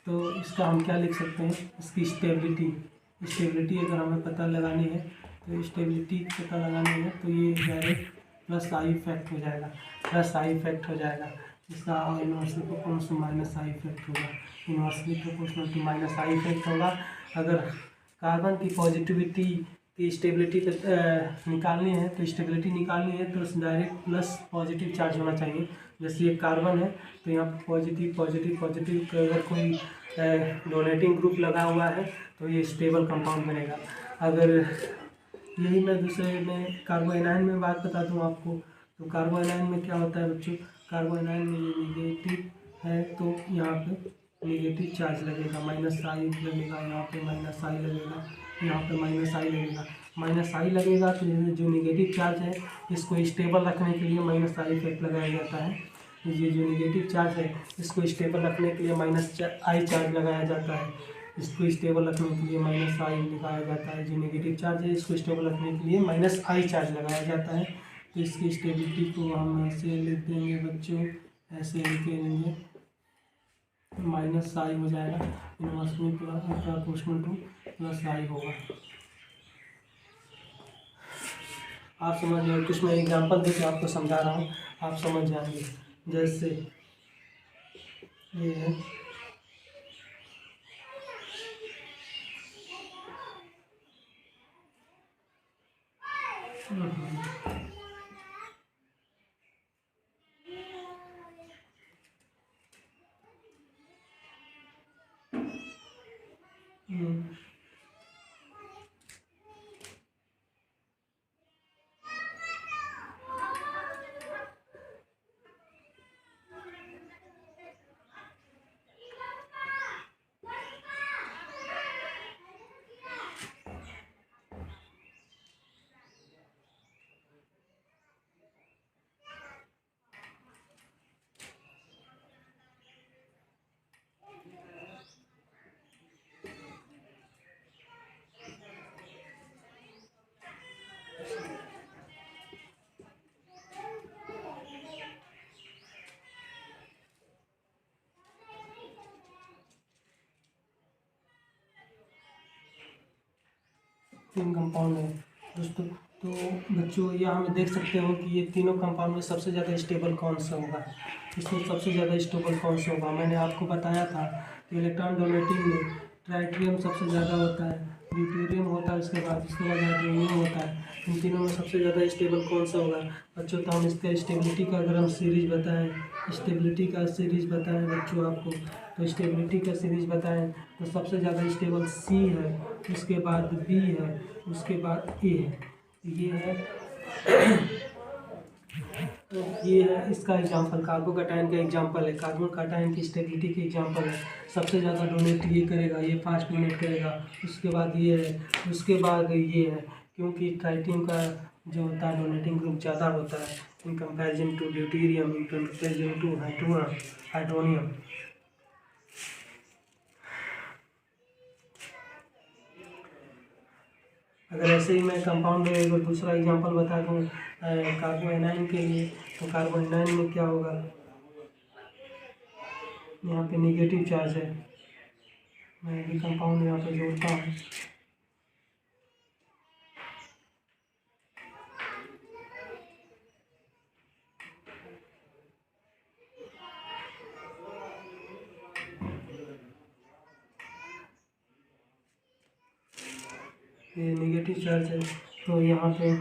A: तो इसका हम क्या लिख सकते हैं, इसकी स्टेबिलिटी अगर हमें पता लगानी है, तो स्टेबिलिटी पता लगानी है तो ये डायरेक्ट प्लस आई इफेक्ट हो जाएगा, इसका inversely proportional to minus I effect होगा, inversely proportional to minus I effect होगा। अगर कार्बन की पॉजिटिविटी की स्टेबिलिटी निकालनी है तो डायरेक्ट प्लस पॉजिटिव चार्ज होना चाहिए। जैसे ये कार्बन है तो यहाँ पॉजिटिव अगर कोई डोनेटिंग ग्रुप लगा हुआ है तो ये स्टेबल कंपाउंड बनेगा। अगर यही मैं दूसरे में कार्बो एनायन में बात बता दूँ आपको, तो कार्बो एनायन में क्या होता है बच्चों, कार्बो एनायन में ये निगेटिव है तो यहाँ पे निगेटिव चार्ज लगेगा, माइनस आई लगेगा, यहाँ पे माइनस आई लगेगा, यहाँ पे माइनस आई लगेगा। तो जो निगेटिव चार्ज है इसको स्टेबल रखने के लिए माइनस आई इफेक्ट लगाया जाता है। ये जो निगेटिव चार्ज है इसको स्टेबल रखने के लिए माइनस आई चार्ज लगाया जाता है। इसको स्टेबल रखने के लिए माइनस आई लगाया जाता है। जो नेगेटिव चार्ज है इसको स्टेबल रखने के लिए माइनस आई चार्ज लगाया जाता है। तो इसकी स्टेबिलिटी को हम ऐसे लिख देंगे बच्चों, ऐसे लिख देंगे माइनस आई हो जाएगा, इनवर्सली प्रोपोर्शनल टू प्लस आई होगा। आप समझ रहे हो, कुछ मैं एग्जांपल देकर आपको समझा रहा हूँ, आप समझ जाएंगे। जैसे ये है, तीन कंपाउंड है दोस्तों। तो बच्चों यहाँ हम देख सकते हो कि ये तीनों कंपाउंड में सबसे ज़्यादा स्टेबल कौन सा होगा। इसमें सबसे ज़्यादा स्टेबल कौन सा होगा, मैंने आपको बताया था कि इलेक्ट्रॉन डोनेटिंग में ट्राइटियम सबसे ज़्यादा होता है, ड्यूटेरियम होता है, उसके बाद हाइड्रोनियम होता है। इन तीनों में सबसे ज़्यादा स्टेबल कौन सा होगा बच्चों? तो हम इसका स्टेबिलिटी का अगर हम सीरीज बताएं, स्टेबिलिटी का सीरीज बताएं बच्चों आपको, तो स्टेबिलिटी का सीरीज बताएं तो सबसे ज़्यादा स्टेबल सी है, उसके बाद बी है, उसके बाद ए है। ये है तो ये है इसका एग्जांपल, कार्बोकैटायन का एग्जांपल है, कार्बोकैटायन की स्टेबिलिटी के एग्जांपल है। सबसे ज़्यादा डोनेट ये करेगा, ये फास्ट डोनेट करेगा, उसके बाद ये है, उसके बाद ये है, क्योंकि ट्राइटियम का जो होता है डोनेटिंग ग्रुप ज़्यादा होता है in comparison to deuterium, in comparison to hydronium. अगर ऐसे ही मैं कंपाउंड में एक दूसरा एग्जांपल बता दूँ कार्बोएनाइन के लिए, तो कार्बोएनाइन में क्या होगा, यहाँ पे नेगेटिव चार्ज है, मैं भी कंपाउंड यहाँ पे जोड़ता हूँ। ये नेगेटिव चार्ज है, तो यहाँ पे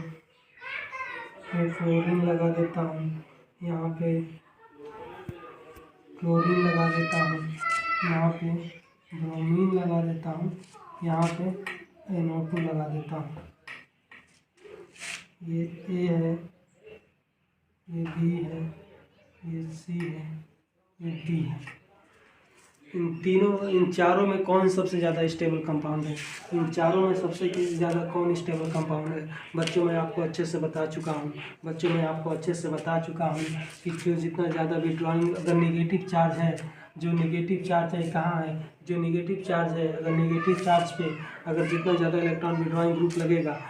A: मैं फ्लोरीन लगा देता हूँ, यहाँ पे क्लोरीन लगा देता हूँ, यहाँ पे ब्रोमीन लगा देता हूँ, यहाँ पे NO2 लगा देता हूँ। ये ए है, ये बी है, ये सी है, ये डी है। इन चारों में कौन सबसे ज़्यादा स्टेबल कंपाउंड है? इन चारों में सबसे ज़्यादा कौन स्टेबल कंपाउंड है बच्चों? मैं आपको अच्छे से बता चुका हूँ कि जो जितना ज़्यादा विड्रॉइंग, अगर नेगेटिव चार्ज है, जो नेगेटिव चार्ज है कहाँ है, जो नेगेटिव चार्ज है, अगर नेगेटिव चार्ज पे अगर जितना ज़्यादा इलेक्ट्रॉन विड्रॉइंग ग्रुप लगेगा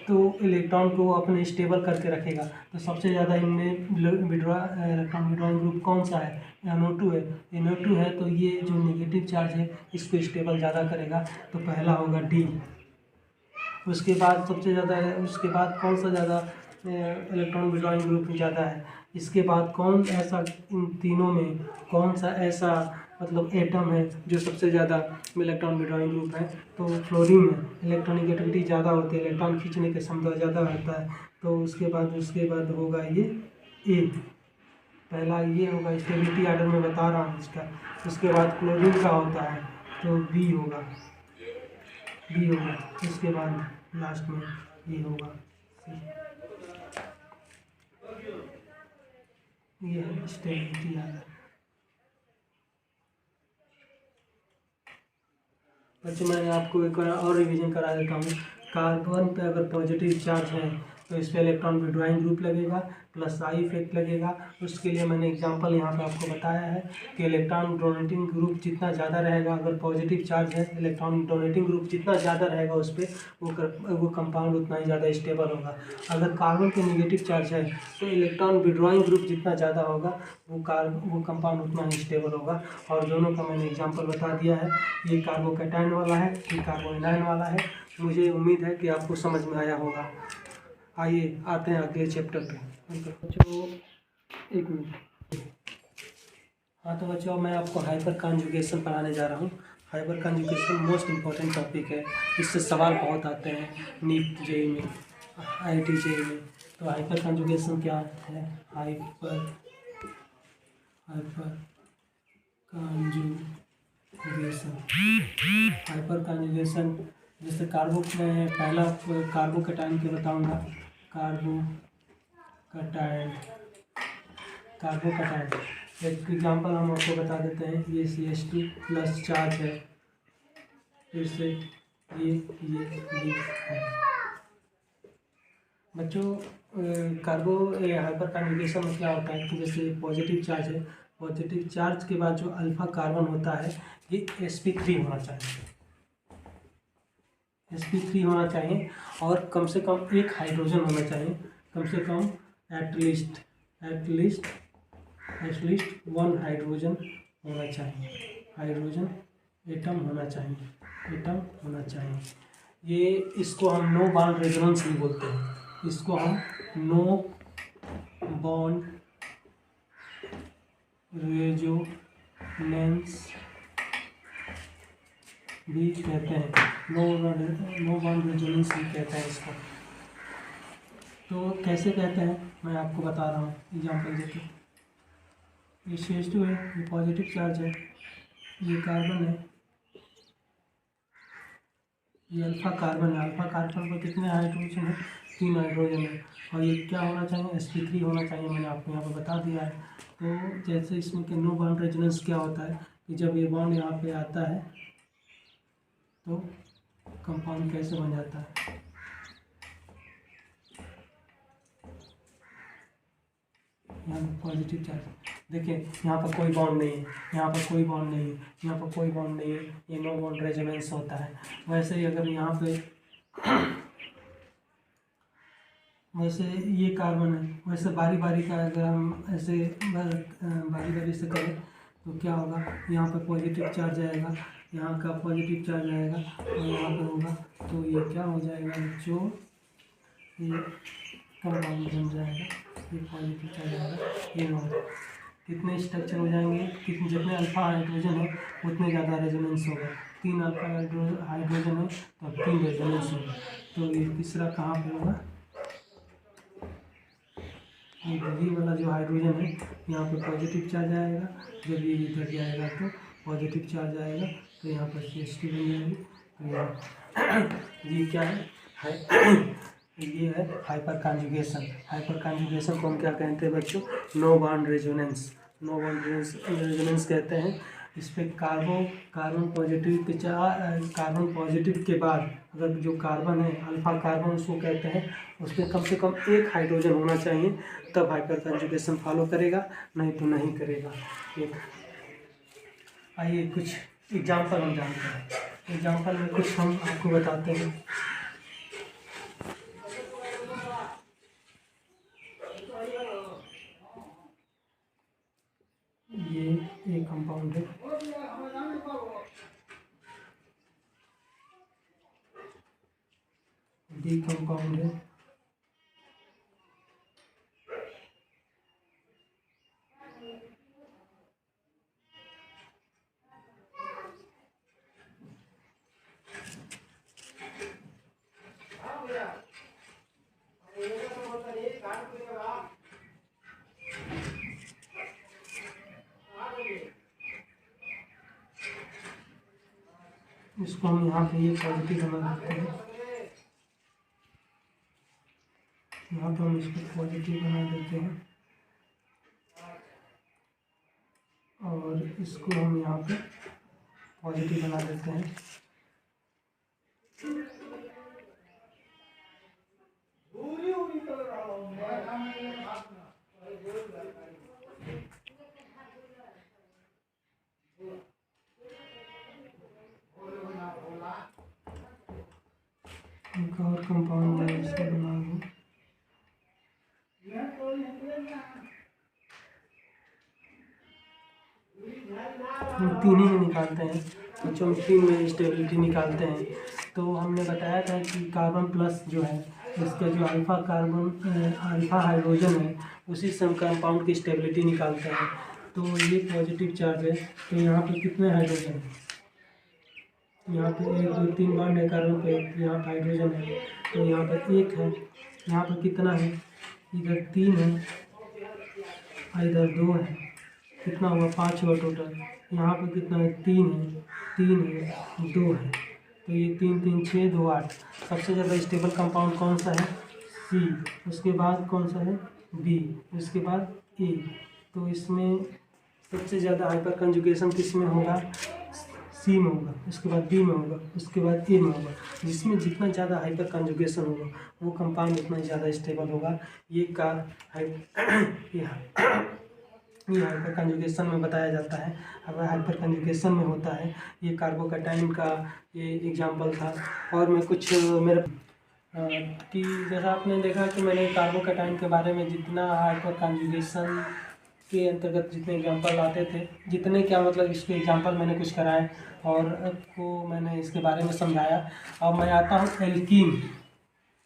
A: तो इलेक्ट्रॉन को अपने स्टेबल करके रखेगा। तो सबसे ज़्यादा इनमें इलेक्ट्रॉन विड्रॉइंग ग्रुप कौन सा है? NO2 है। NO2 है तो ये जो नेगेटिव चार्ज है इसको स्टेबल ज़्यादा करेगा, तो पहला होगा डी। उसके बाद उसके बाद कौन सा ज़्यादा इलेक्ट्रॉन विड्रॉइंग ग्रुप ज़्यादा है? इसके बाद कौन ऐसा, इन तीनों में कौन सा ऐसा मतलब एटम है जो सबसे ज़्यादा इलेक्ट्रॉन विड्रॉइंग ग्रुप है? तो फ्लोरीन में इलेक्ट्रॉनिगेटिविटी ज़्यादा होती है, इलेक्ट्रॉन खींचने की क्षमता ज़्यादा होता है। तो उसके बाद होगा ये ए, पहला ये होगा, स्टेबिलिटी आर्डर में बता रहा हूँ इसका। उसके बाद क्लोरीन का होता है तो बी होगा, उसके बाद लास्ट में ये होगा सी। ये है स्टेबिलिटी आर्डर। बच्चों मैं आपको एक बार और रिवीजन करा देता हूँ। कार्बन पे अगर पॉजिटिव चार्ज है तो इस पर इलेक्ट्रॉन विड्रॉइंग ग्रुप लगेगा प्लस आई इफेक्ट लगेगा। उसके लिए मैंने एग्जांपल यहाँ पे आपको बताया है कि इलेक्ट्रॉन डोनेटिंग ग्रुप जितना ज़्यादा रहेगा, अगर पॉजिटिव चार्ज है इलेक्ट्रॉन डोनेटिंग ग्रुप जितना ज़्यादा रहेगा उस पर वो कंपाउंड उतना ही ज़्यादा स्टेबल होगा। अगर कार्बन पे नेगेटिव चार्ज है तो इलेक्ट्रॉन विड्रॉइंग ग्रुप जितना ज़्यादा होगा वो कंपाउंड उतना ही स्टेबल होगा। और दोनों का मैंने एग्जांपल बता दिया है। ये कार्बोकैटायन वाला है, ये कार्बोनिलायन वाला है। मुझे उम्मीद है कि आपको समझ में आया होगा। आइए आते हैं अगले चैप्टर पे। बच्चों एक मिनट। हाँ तो बच्चों मैं आपको हाइपर कॉन्जुगेशन पढ़ाने जा रहा हूँ। Hyper conjugation most important topic है, इससे सवाल बहुत आते हैं नीट जेई में, IIT जेई में। तो हाइपर कॉन्जुगेशन क्या है? हाइपर कॉन्जुगेशन हाइपर कॉन्जुगेशन जैसे में पहला कार्बोकैटायन के बताऊंगा। कार्बोकैटायन एक एग्जांपल हम आपको बता देते हैं। ये CH2 प्लस चार्ज है, फिर से ये है। बच्चों हाइपर कॉन्जुगेशन में क्या होता है कि जैसे पॉजिटिव चार्ज है, पॉजिटिव चार्ज के बाद जो अल्फा कार्बन होता है ये sp3 होना चाहिए, sp3 होना चाहिए और कम से कम एक हाइड्रोजन होना चाहिए, कम से कम एटलीस्ट वन हाइड्रोजन होना चाहिए, हाइड्रोजन एटम होना चाहिए। ये इसको हम नो बॉन्ड रेजोनेंस भी बोलते हैं, इसको हम नो बॉन्ड रेजोनेंस भी कहते हैं, नो बॉन्ड रेजोनेंस भी कहते हैं इसको। तो कैसे कहते हैं मैं आपको बता रहा हूँ एग्जाम्पल देके। ये CH2 है, ये पॉजिटिव चार्ज है, ये कार्बन है, ये अल्फा कार्बन है। अल्फा कार्बन पर कितने हाइड्रोजन है? 3 हाइड्रोजन है। और ये क्या होना चाहिए? sp3 होना चाहिए, मैंने आपको यहाँ पर बता दिया है। तो जैसे इसमें कि नो बॉन्ड रेजोनेंस क्या होता है कि जब ये बॉन्ड यहाँ पे आता है तो कंपाउंड कैसे बन जाता है? यहाँ पर पॉजिटिव चार्ज देखिए, यहाँ पर कोई बॉन्ड नहीं है, यहाँ पर कोई बॉन्ड नहीं है, यहाँ पर कोई बॉन्ड नहीं है, ये नो बॉन्ड रेजोनेंस होता है। वैसे ही अगर यहाँ पे वैसे ये कार्बन है, वैसे बारी बारी का अगर हम ऐसे बारी बारी से करें तो क्या होगा? यहाँ पर पॉजिटिव चार्ज आएगा, यहाँ का पॉजिटिव चार्ज आएगा और यहाँ पर होगा, तो ये क्या हो जाएगा? जो ये कंपाउंड बन जाएगा, ये पॉजिटिव चार्ज आएगा, ये नो। कितने स्ट्रक्चर हो जाएंगे? जितने अल्फा हाइड्रोजन है उतने ज़्यादा रेजोनेंस होगा। 3 अल्फा हाइड्रोजन है तो 3 रेजोनेंस होगा। तो ये तीसरा कहाँ पे होगा? ये वाला जो हाइड्रोजन है यहाँ पे पॉजिटिव चार्ज आएगा, जब ये इधर जाएगा तो पॉजिटिव चार्ज आएगा, तो यहाँ पर CH2 बन जाएगी। तो ये क्या है? ये है हाइपर कॉन्जुगेशन। हाइपर कॉन्जुगेशन को हम क्या कहते हैं बच्चों? नो बॉन्ड रेजोनेंस कहते हैं। इस पे कार्बन पॉजिटिव के बाद अगर जो कार्बन है अल्फा कार्बन उसको कहते हैं, उस पर कम से कम एक हाइड्रोजन होना चाहिए, तब हाइपर कॉन्जुगेशन फॉलो करेगा, नहीं तो नहीं करेगा। एक आइए कुछ एग्जाम्पल हम जानते हैं। एग्जाम्पल में कुछ हम आपको बताते हैं। ये एक कंपाउंड है, डी कंपाउंड है, इसको हम यहाँ पे ये पॉजिटिव बना देते हैं, यहाँ पे हम इसको पॉजिटिव बना देते हैं और इसको हम यहाँ पे पॉजिटिव बना देते हैं। डॉट कंपाउंड है इसको बना दूँ। हम तीन ही में निकालते हैं बच्चों, हम तीन में स्टेबिलिटी निकालते हैं। तो हमने बताया था कि कार्बन प्लस जो है इसका जो अल्फा कार्बन अल्फा हाइड्रोजन है उसी से हम कंपाउंड की स्टेबिलिटी निकालते हैं। तो ये पॉजिटिव चार्ज है, तो यहाँ पे कितने हाइड्रोजन है, यहाँ पे 1 2 3 बॉन्ड है कार्बन पे, यहाँ पे हाइड्रोजन है, तो यहाँ पर 1 है, यहाँ पर कितना है, इधर 3 है, इधर 2 है, कितना हुआ 5 हुआ टोटल। यहाँ पे कितना है 3 है, 3 है, 2 है, तो ये 3 3 6 2 8। सबसे ज़्यादा स्टेबल कंपाउंड कौन सा है, सी, उसके बाद कौन सा है, बी, उसके बाद ए। तो इसमें सबसे ज़्यादा हाइपर कंजुगेशन किस में होगा, सी में होगा, उसके बाद बी में होगा, उसके बाद ए में होगा। जिसमें जितना ज़्यादा हाइपर कंजुगेशन होगा वो कंपाउंड उतना ही ज़्यादा स्टेबल होगा। ये ये हाइपर कंजुगेशन में बताया जाता है। अगर हाइपर कंजुगेशन में होता है, ये कार्बोकैटायन का ये एग्जांपल था। और मैं कुछ मेरे कि जैसा आपने देखा कि मैंने कार्बोकैटायन के बारे में जितना हाइपर कंजुगेशन के अंतर्गत जितने एग्जांपल आते थे, जितने क्या मतलब इसके एग्जांपल मैंने कुछ कराए और आपको मैंने इसके बारे में समझाया। अब मैं आता हूँ एल्कीन।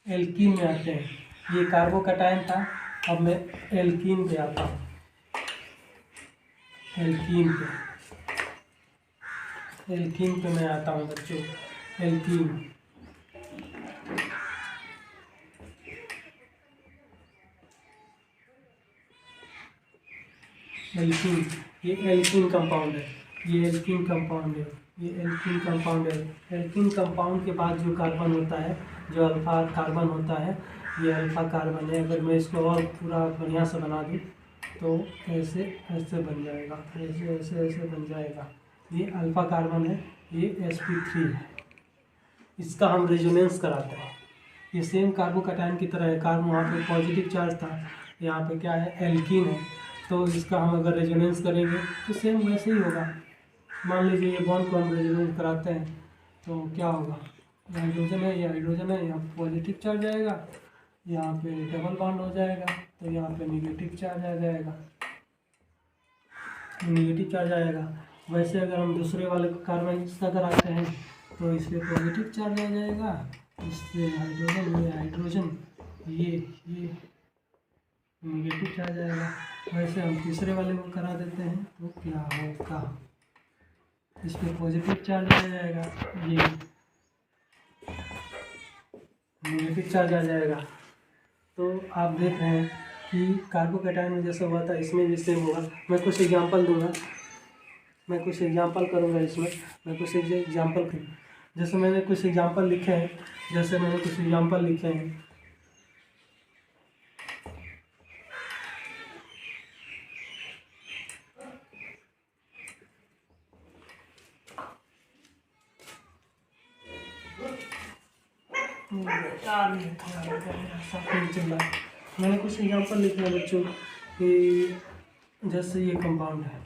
A: एल्कीन में आते हैं, ये कार्बोकैटायन था, अब मैं एल्कीन पे आता हूँ। एल्कीन पे मैं आता हूँ बच्चों। एल्कीन ये एल्कीन कंपाउंड है, ये एल्कीन कंपाउंड है, ये एल्कीन कंपाउंड है। एल्कीन कंपाउंड के बाद जो कार्बन होता है, जो अल्फा कार्बन होता है, ये अल्फा कार्बन है। अगर मैं इसको और पूरा बढ़िया से बना दूँ तो ऐसे ऐसे बन जाएगा, ऐसे ऐसे ऐसे बन जाएगा। ये अल्फा कार्बन है, ये sp3 है। इसका हम रेजोनेंस कराते हैं। ये सेम कार्बोकैटायन की तरह है, कार्बन वहाँ पे पॉजिटिव चार्ज था, यहाँ पे क्या है एल्कीन है। तो इसका हम अगर रेजोनेंस करेंगे तो सेम वैसे ही होगा। मान लीजिए ये बॉन्ड को हम रेजोनेंस कराते हैं तो क्या होगा, ये हाइड्रोजन है, ये हाइड्रोजन है, यहाँ पॉजिटिव चार्ज आएगा, यहाँ पे डबल बॉन्ड हो जाएगा, तो यहाँ पे निगेटिव चार्ज आ जाएगा, निगेटिव चार्ज आएगा। वैसे अगर हम दूसरे वाले कार्बन इसका कराते हैं तो इस पर पॉजिटिव चार्ज आ जाएगा, इससे हाइड्रोजन ये निगेटिव चार्ज आएगा। वैसे हम तीसरे वाले को करा देते हैं तो क्या होगा, इस पर पॉजिटिव चार्ज आ जाएगा, ये निगेटिव चार्ज आ जाएगा। तो आप देख रहे हैं कि कार्बोकैटायन में जैसा हुआ था इसमें भी सेम होगा। मैं कुछ एग्जांपल दूंगा, मैं कुछ एग्जांपल करूंगा इसमें, मैं कुछ एग्जांपल जैसे मैंने कुछ एग्जांपल लिखे हैं, मैंने कुछ एग्जांपल लिखे हैं बच्चों कि जैसे ये कंपाउंड है,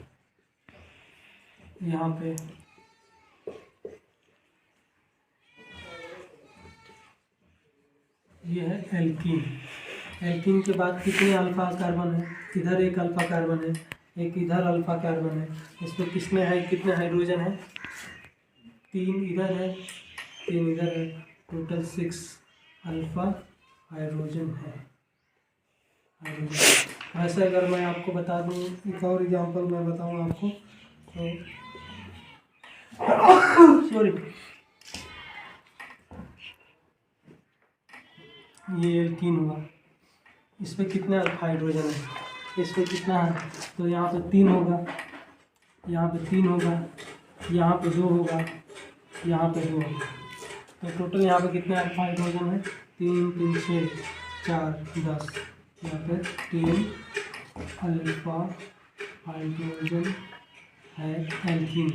A: यहाँ पे ये है एल्कीन। एल्कीन के बाद कितने अल्फा कार्बन है, इधर एक अल्फा कार्बन है, एक इधर अल्फा कार्बन है। इसमें किसमें है, कितने हाइड्रोजन है, 3 इधर है, 3 इधर है, टोटल 6 अल्फा हाइड्रोजन है। वैसे अगर मैं आपको बता दूं, एक और एग्जांपल मैं बताऊं आपको तो सॉरी, ये एल्कीन हुआ, इस पर कितना अल्फा हाइड्रोजन है, इस पर कितना है, तो यहाँ पे 3 होगा, यहाँ पे 3 होगा, यहाँ पे 2 होगा, यहाँ पे 2 होगा। तो टोटल यहाँ पे कितने अल्फा हाइड्रोजन है, 3 3 6 4 10, यहाँ पे 3 अल्फा हाइड्रोजन है एल्कीन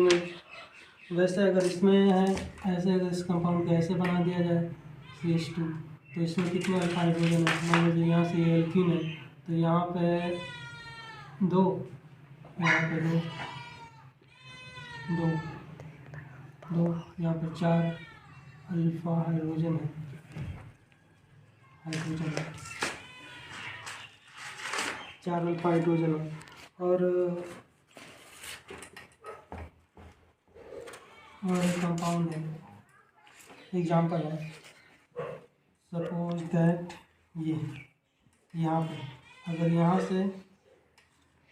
A: में। वैसे अगर इसमें है ऐसे, अगर इस कंपाउंड को ऐसे बना दिया जाए CH2, तो इसमें कितने अल्फा हाइड्रोजन है, मान लीजिए यहाँ से ये एल्कीन है तो यहाँ पे 2, यहाँ पे 2, 2, यहाँ पर 4 अल्फा हाइड्रोजन है, 4 अल्फा हाइड्रोजन है। और एक कंपाउंड है, एग्जाम्पल है, सपोज दैट ये यहाँ पे अगर यहाँ से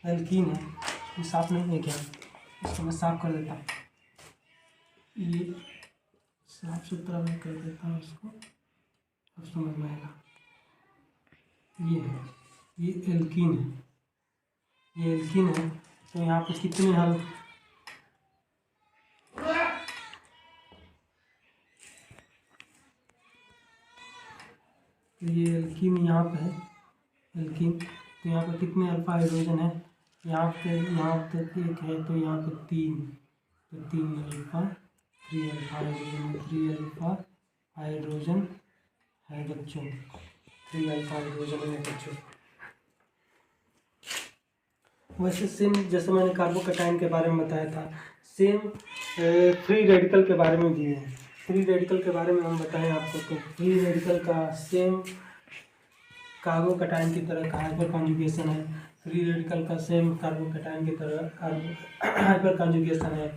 A: एल्कीन है, ये साफ नहीं है क्या, इसको मैं साफ कर देता हूँ, ये साफ सुथरा मैं कर देता हूँ इसको, अब समझ में आएगा। ये है, ये एल्कीन है, ये एल्कीन है। तो यहाँ पे कितने हल, तो ये एल्कीन यहाँ पे है, एल्कीन। तो यहाँ पे कितने अल्फा हाइड्रोजन है, यहाँ तक 1 है, तो यहाँ पे 3, तो 3 alpha, 3 alpha hydrogen, 3 alpha hydrogen है बच्चों, 3 अल्फा हाइड्रोजन है बच्चों। वैसे सेम जैसे मैंने कार्बोकैटायन के बारे में बताया था, सेम फ्री रेडिकल के बारे में भी है। फ्री रेडिकल के बारे में हम बताएं आपको, तो फ्री रेडिकल का सेम कार्बोकैटायन की तरह हाइपर कॉन्जुगेशन है। फ्री रेडिकल का सेम कार्बोकैटायन की तरह हाइपर कॉन्जुगेशन है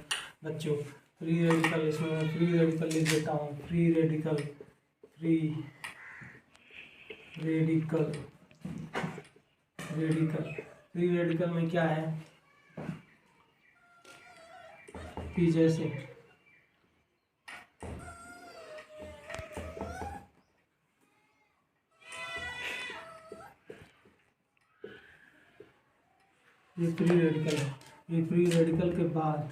A: बच्चों। फ्री रेडिकल, इसमें मैं फ्री रेडिकल लिख देता हूँ, free radical, free radical, radical, free radical में क्या है कि जैसे ये फ्री रेडिकल है, ये फ्री रेडिकल के बाद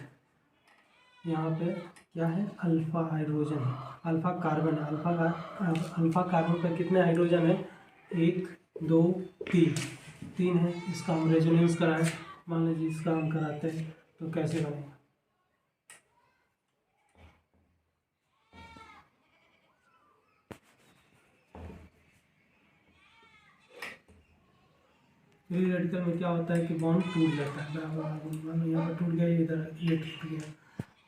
A: यहाँ पे क्या है, अल्फा हाइड्रोजन, अल्फा कार्बन है। अल्फा कार्बन पर कितने हाइड्रोजन है, 1 2 3 है। इसका हम रेजोनेंस कराएं, मान लीजिए इसका हम कराते हैं, तो कैसे बनेगा, फ्री रेडिकल में क्या होता है कि बॉन्ड टूट जाता है, बराबर यहाँ पर टूट गया, इधर ये टूट गया,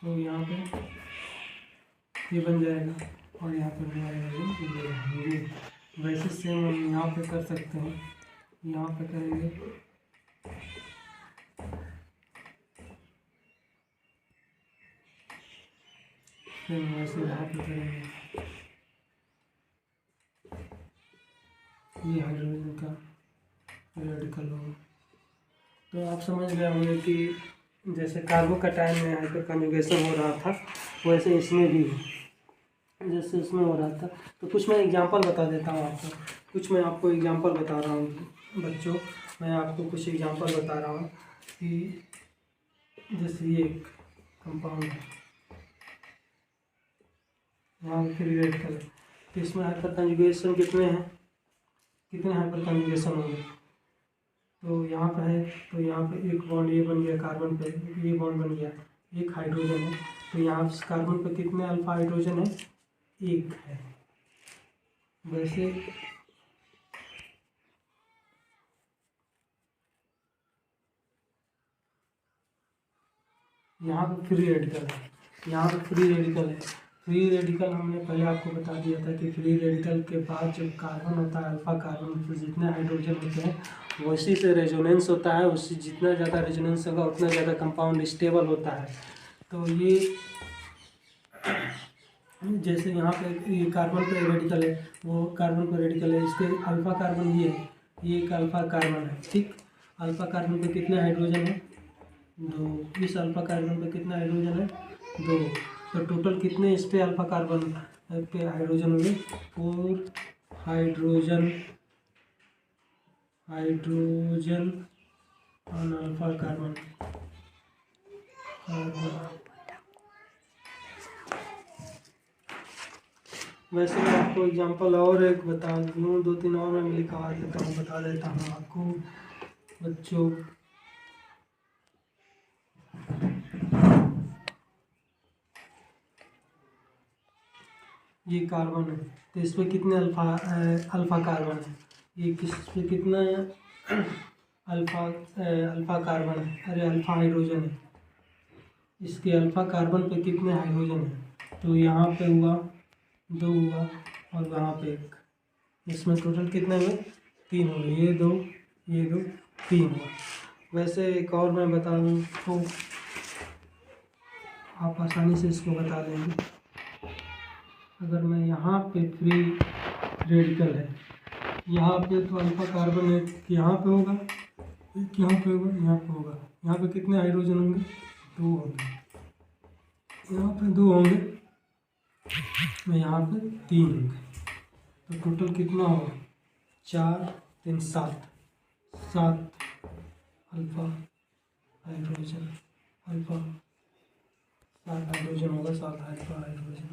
A: तो यहाँ पे ये बन जाएगा और यहाँ पर ये। वैसे सेम हम यहाँ पे कर सकते हैं, यहाँ पे करेंगे, सेम वैसे यहाँ पे करेंगे, ये हाइड्रोजन का रेडिकल होगा। तो आप समझ गए होंगे कि जैसे कार्बोकैटायन में हाइपर कॉन्जुगेशन हो रहा था, वैसे इसमें भी जैसे इसमें हो रहा था। तो कुछ मैं एग्जांपल बता देता हूँ आपको, कुछ मैं आपको एग्जांपल बता रहा हूँ बच्चों, मैं आपको कुछ एग्जांपल बता रहा हूँ कि जैसे ये एक कंपाउंड है, यहाँ फ्री रेडिकल है, तो इसमें हाइपर कॉन्जुगेशन कितने हैं, कितने हाइपर कॉन्जुगेशन होंगे, तो यहाँ पर है, तो यहाँ पे एक बॉन्ड ये बन गया, कार्बन पे ये बॉन्ड बन गया, एक हाइड्रोजन है, तो यहाँ कार्बन पे कितने अल्फा हाइड्रोजन है, 1 है। वैसे यहाँ पे फ्री रेडिकल है, यहाँ पे फ्री रेडिकल है। फ्री रेडिकल हमने पहले आपको बता दिया था कि फ्री रेडिकल के बाद जब कार्बन होता है, अल्फा कार्बन, तो जितने हाइड्रोजन होते हैं उसी से रेजोनेंस होता है, उससे जितना ज़्यादा रेजोनेंस होगा उतना ज़्यादा कंपाउंड स्टेबल होता है। तो ये जैसे यहाँ पे ये कार्बन पे रेडिकल है, वो कार्बन पे रेडिकल है, इसके अल्फा कार्बन ये है, ये एक अल्फा कार्बन है, ठीक। अल्फा कार्बन पे कितने हाइड्रोजन है, 2। इस अल्फा कार्बन पे कितना हाइड्रोजन है, 2। तो टोटल कितने इस पे अल्फा कार्बन पे हाइड्रोजन होंगे, 4 हाइड्रोजन, हाइड्रोजन और अल्फा कार्बन। वैसे मैं आपको एग्जांपल और एक बता दूँ, 2-3 और मैं लिखवा देता हूँ, बता देता हूँ आपको बच्चों। ये कार्बन है, तो इस पर कितने अल्फा कार्बन है, ये किस पे कितना अल्फा कार्बन है, अरे अल्फा हाइड्रोजन है, इसके अल्फा कार्बन पे कितने हाइड्रोजन हैं, तो यहाँ पे हुआ 2 हुआ और यहाँ पे 1, इसमें टोटल कितने हुए 3 हुए, ये 2 3 हुआ। वैसे एक और मैं बता दूँ तो आप आसानी से इसको बता देंगे। अगर मैं यहाँ पे फ्री रेडिकल है, यहाँ पे तो अल्फा कार्बन एक यहाँ पे होगा, एक यहाँ पे होगा, यहाँ पे होगा, यहाँ पे कितने हाइड्रोजन होंगे 2 होंगे, यहाँ पे 2 होंगे और यहाँ पे 3 होंगे, तो टोटल कितना होगा 4 3 7 अल्फा हाइड्रोजन, अल्फा 7 हाइड्रोजन होगा, 7 अल्फा हाइड्रोजन।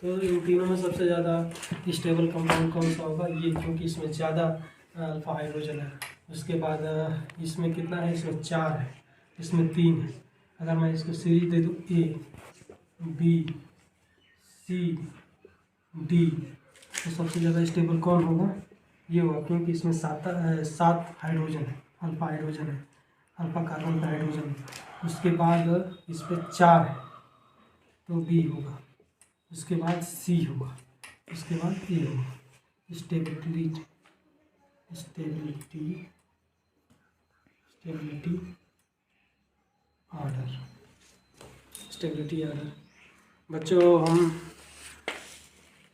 A: तो इन तीनों में सबसे ज़्यादा स्टेबल कंपाउंड कौन सा होगा, ये, क्योंकि इसमें ज़्यादा अल्फा हाइड्रोजन है। उसके बाद इसमें कितना है, इसमें 4 है, इसमें 3 है। अगर मैं इसको सीरीज दे दूँ A B C D, तो सबसे ज़्यादा स्टेबल कौन होगा, ये होगा, क्योंकि इसमें 7 हाइड्रोजन है, अल्फा हाइड्रोजन है, अल्फा कार्बन का हाइड्रोजन है। उसके बाद इस पर 4 है तो B होगा, उसके बाद C होगा, उसके बाद A होगा। Stability order. बच्चों, हम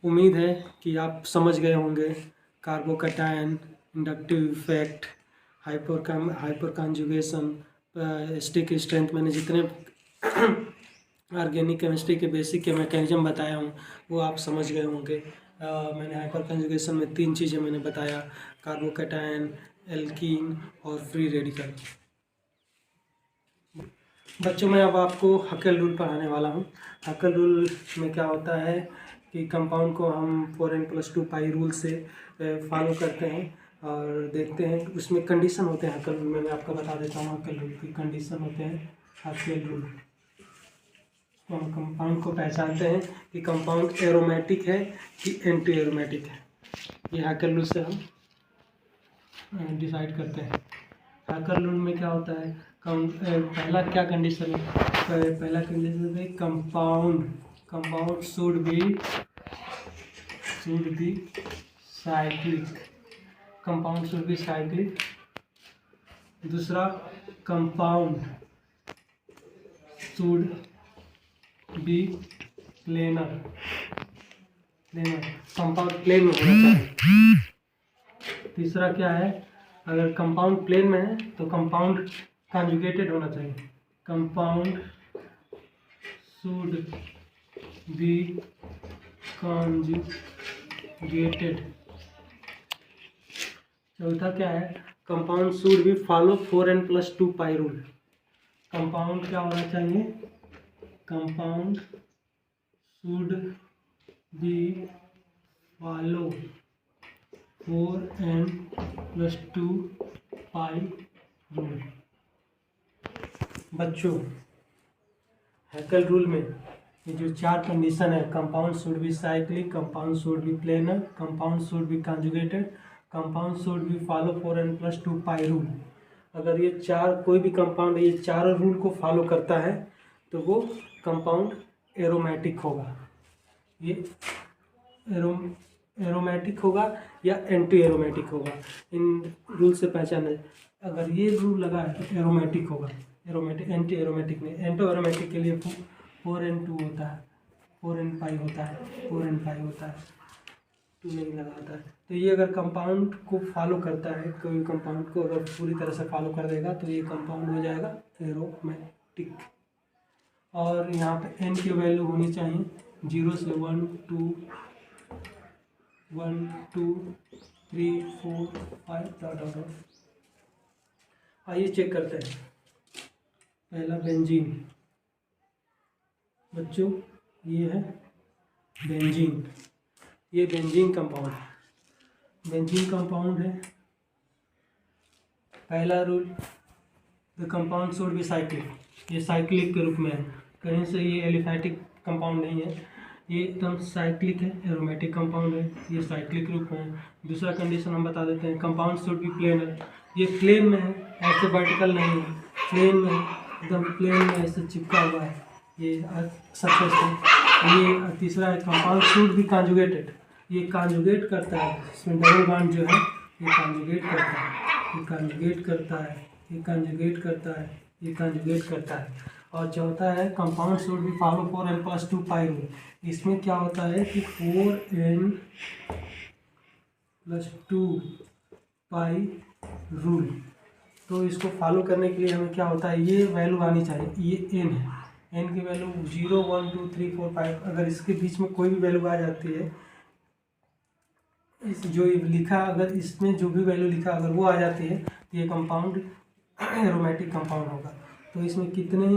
A: उम्मीद है कि आप समझ गए होंगे carbocation, inductive effect, hyper conjugation, stick strength. मैंने जितने ऑर्गेनिक केमिस्ट्री के बेसिक के मैकेनिज्म बताया हूँ वो आप समझ गए होंगे। मैंने हाइपर कंजुगेशन में 3 चीज़ें मैंने बताया, कार्बोकैटायन, एल्कीन और फ्री रेडिकल। बच्चों, मैं अब आपको हकेल रूल पढ़ाने वाला हूँ। हकेल रूल में क्या होता है कि कंपाउंड को हम 4n+2 पाई रूल से फॉलो करते हैं और देखते हैं, उसमें कंडीशन होते हैं। हकेल रूल में मैं आपको बता देता हूँ हकेल रूल की कंडीशन होते हैं। हकेल रूल तो हम कंपाउंड को पहचानते हैं कि कंपाउंड एरोमेटिक है कि एंटी एरोमेटिक है, ये हकेल रूल से हम डिसाइड करते हैं। हकेल रूल में क्या होता है, पहला क्या कंडीशन है, पहला कंडीशन है कंपाउंड शुड बी साइक्लिक। दूसरा, compound should be planar, compound plane में होना चाहिए। तीसरा क्या है, अगर कंपाउंड प्लेन में है तो कंपाउंड कॉन्जुगेटेड होना चाहिए, कंपाउंड शुड बी कॉन्जुगेटेड। चौथा क्या है, compound should B follow 4n+2 pi rule. Compound क्या होना चाहिए, compound should B follow 4n+2 pi rule. बच्चों, हैकेल रूल में ये जो 4 कंडीशन है, compound should be cyclic, compound should be planar, compound should B conjugated, compound should B follow 4n+2 pi rule. अगर ये 4 कोई भी कंपाउंड ये 4 रूल को फॉलो करता है तो वो कंपाउंड एरोमेटिक होगा, ये एरोमेटिक होगा या एंटी एरोमेटिक होगा। इन रूल से पहचान है, अगर ये रूल लगा है तो एरोमेटिक होगा, एंटी एरोमेटिक नहीं। एंटो एरोमेटिक के लिए 4n2 होता है, 4n पाई होता है, 2 नहीं लगा होता है। तो ये अगर कंपाउंड को फॉलो करता है, कोई कंपाउंड को अगर पूरी तरह से फॉलो कर देगा तो ये कंपाउंड हो जाएगा एरोमेटिक। और यहाँ पे n की वैल्यू होनी चाहिए 0 से 1 2 3 4 5 ... आइए चेक करते हैं। पहला बेंजीन, बच्चों ये है बेंजीन, ये बेंजीन कंपाउंड है। पहला rule, the compound should be cyclic, ये साइक्लिक के रूप में है, कहीं से ये एलिफैटिक कंपाउंड नहीं है, ये एकदम साइक्लिक है, एरोमेटिक कंपाउंड है, ये साइक्लिक रूप में है। दूसरा कंडीशन हम बता देते हैं, कंपाउंड शुड बी प्लेनर, ये प्लेन में है, ऐसे वर्टिकल नहीं है, प्लेन में एकदम प्लेन में ऐसे चिपका हुआ है, ये सक्सेसफुल। ये तीसरा है कंपाउंड शुड बी कॉन्जुगेटेड, ये कॉन्जुगेट करता है, इसमें डबल बॉन्ड जो है ये कॉन्जुगेट करता है, ये कॉन्जुगेट करता है, ये कॉन्जुगेट करता है, ये कॉन्जुगेट करता है। और चौथा है compound should B follow 4n+2 pi rule. इसमें क्या होता है कि 4n+2 पाई रूल, तो इसको फॉलो करने के लिए हमें क्या होता है, ये वैल्यू आनी चाहिए, ये n है, n की वैल्यू 0 1 2 3 4 5, अगर इसके बीच में कोई भी वैल्यू आ जाती है, इस जो लिखा, अगर इसमें जो भी वैल्यू लिखा अगर वो आ जाती है तो ये कंपाउंड एरोमेटिक कंपाउंड होगा। तो इसमें कितने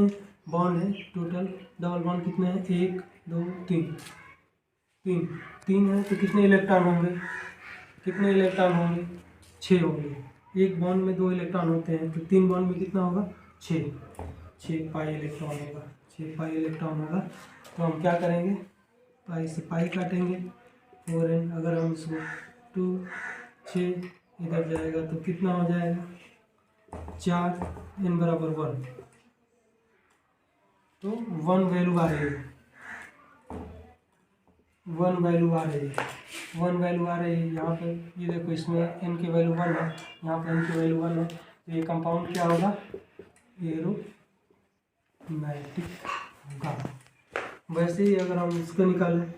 A: बॉन्ड हैं टोटल, डबल बॉन्ड कितने हैं, 1 2 3, तीन है, तो कितने इलेक्ट्रॉन होंगे, कितने इलेक्ट्रॉन होंगे, 6 होंगे। एक बॉन्ड में 2 इलेक्ट्रॉन होते हैं, तो 3 बॉन्ड में कितना होगा, 6 पाई इलेक्ट्रॉन होगा, 6 पाई इलेक्ट्रॉन होगा। तो हम क्या करेंगे, पाई से पाई काटेंगे, 4n, अगर हम इसको 2 6 इधर जाएगा तो कितना हो जाएगा, 4, n बराबर 1, तो 1 वैल्यू आ रही है, 1 वैल्यू आ रही है, 1 वैल्यू आ रही है यहाँ पे। ये देखो इसमें n की वैल्यू 1 है, यहाँ पे n की वैल्यू 1 है, तो ये कंपाउंड क्या होगा, एरोमेटिक होगा। वैसे ही अगर हम इसको निकालें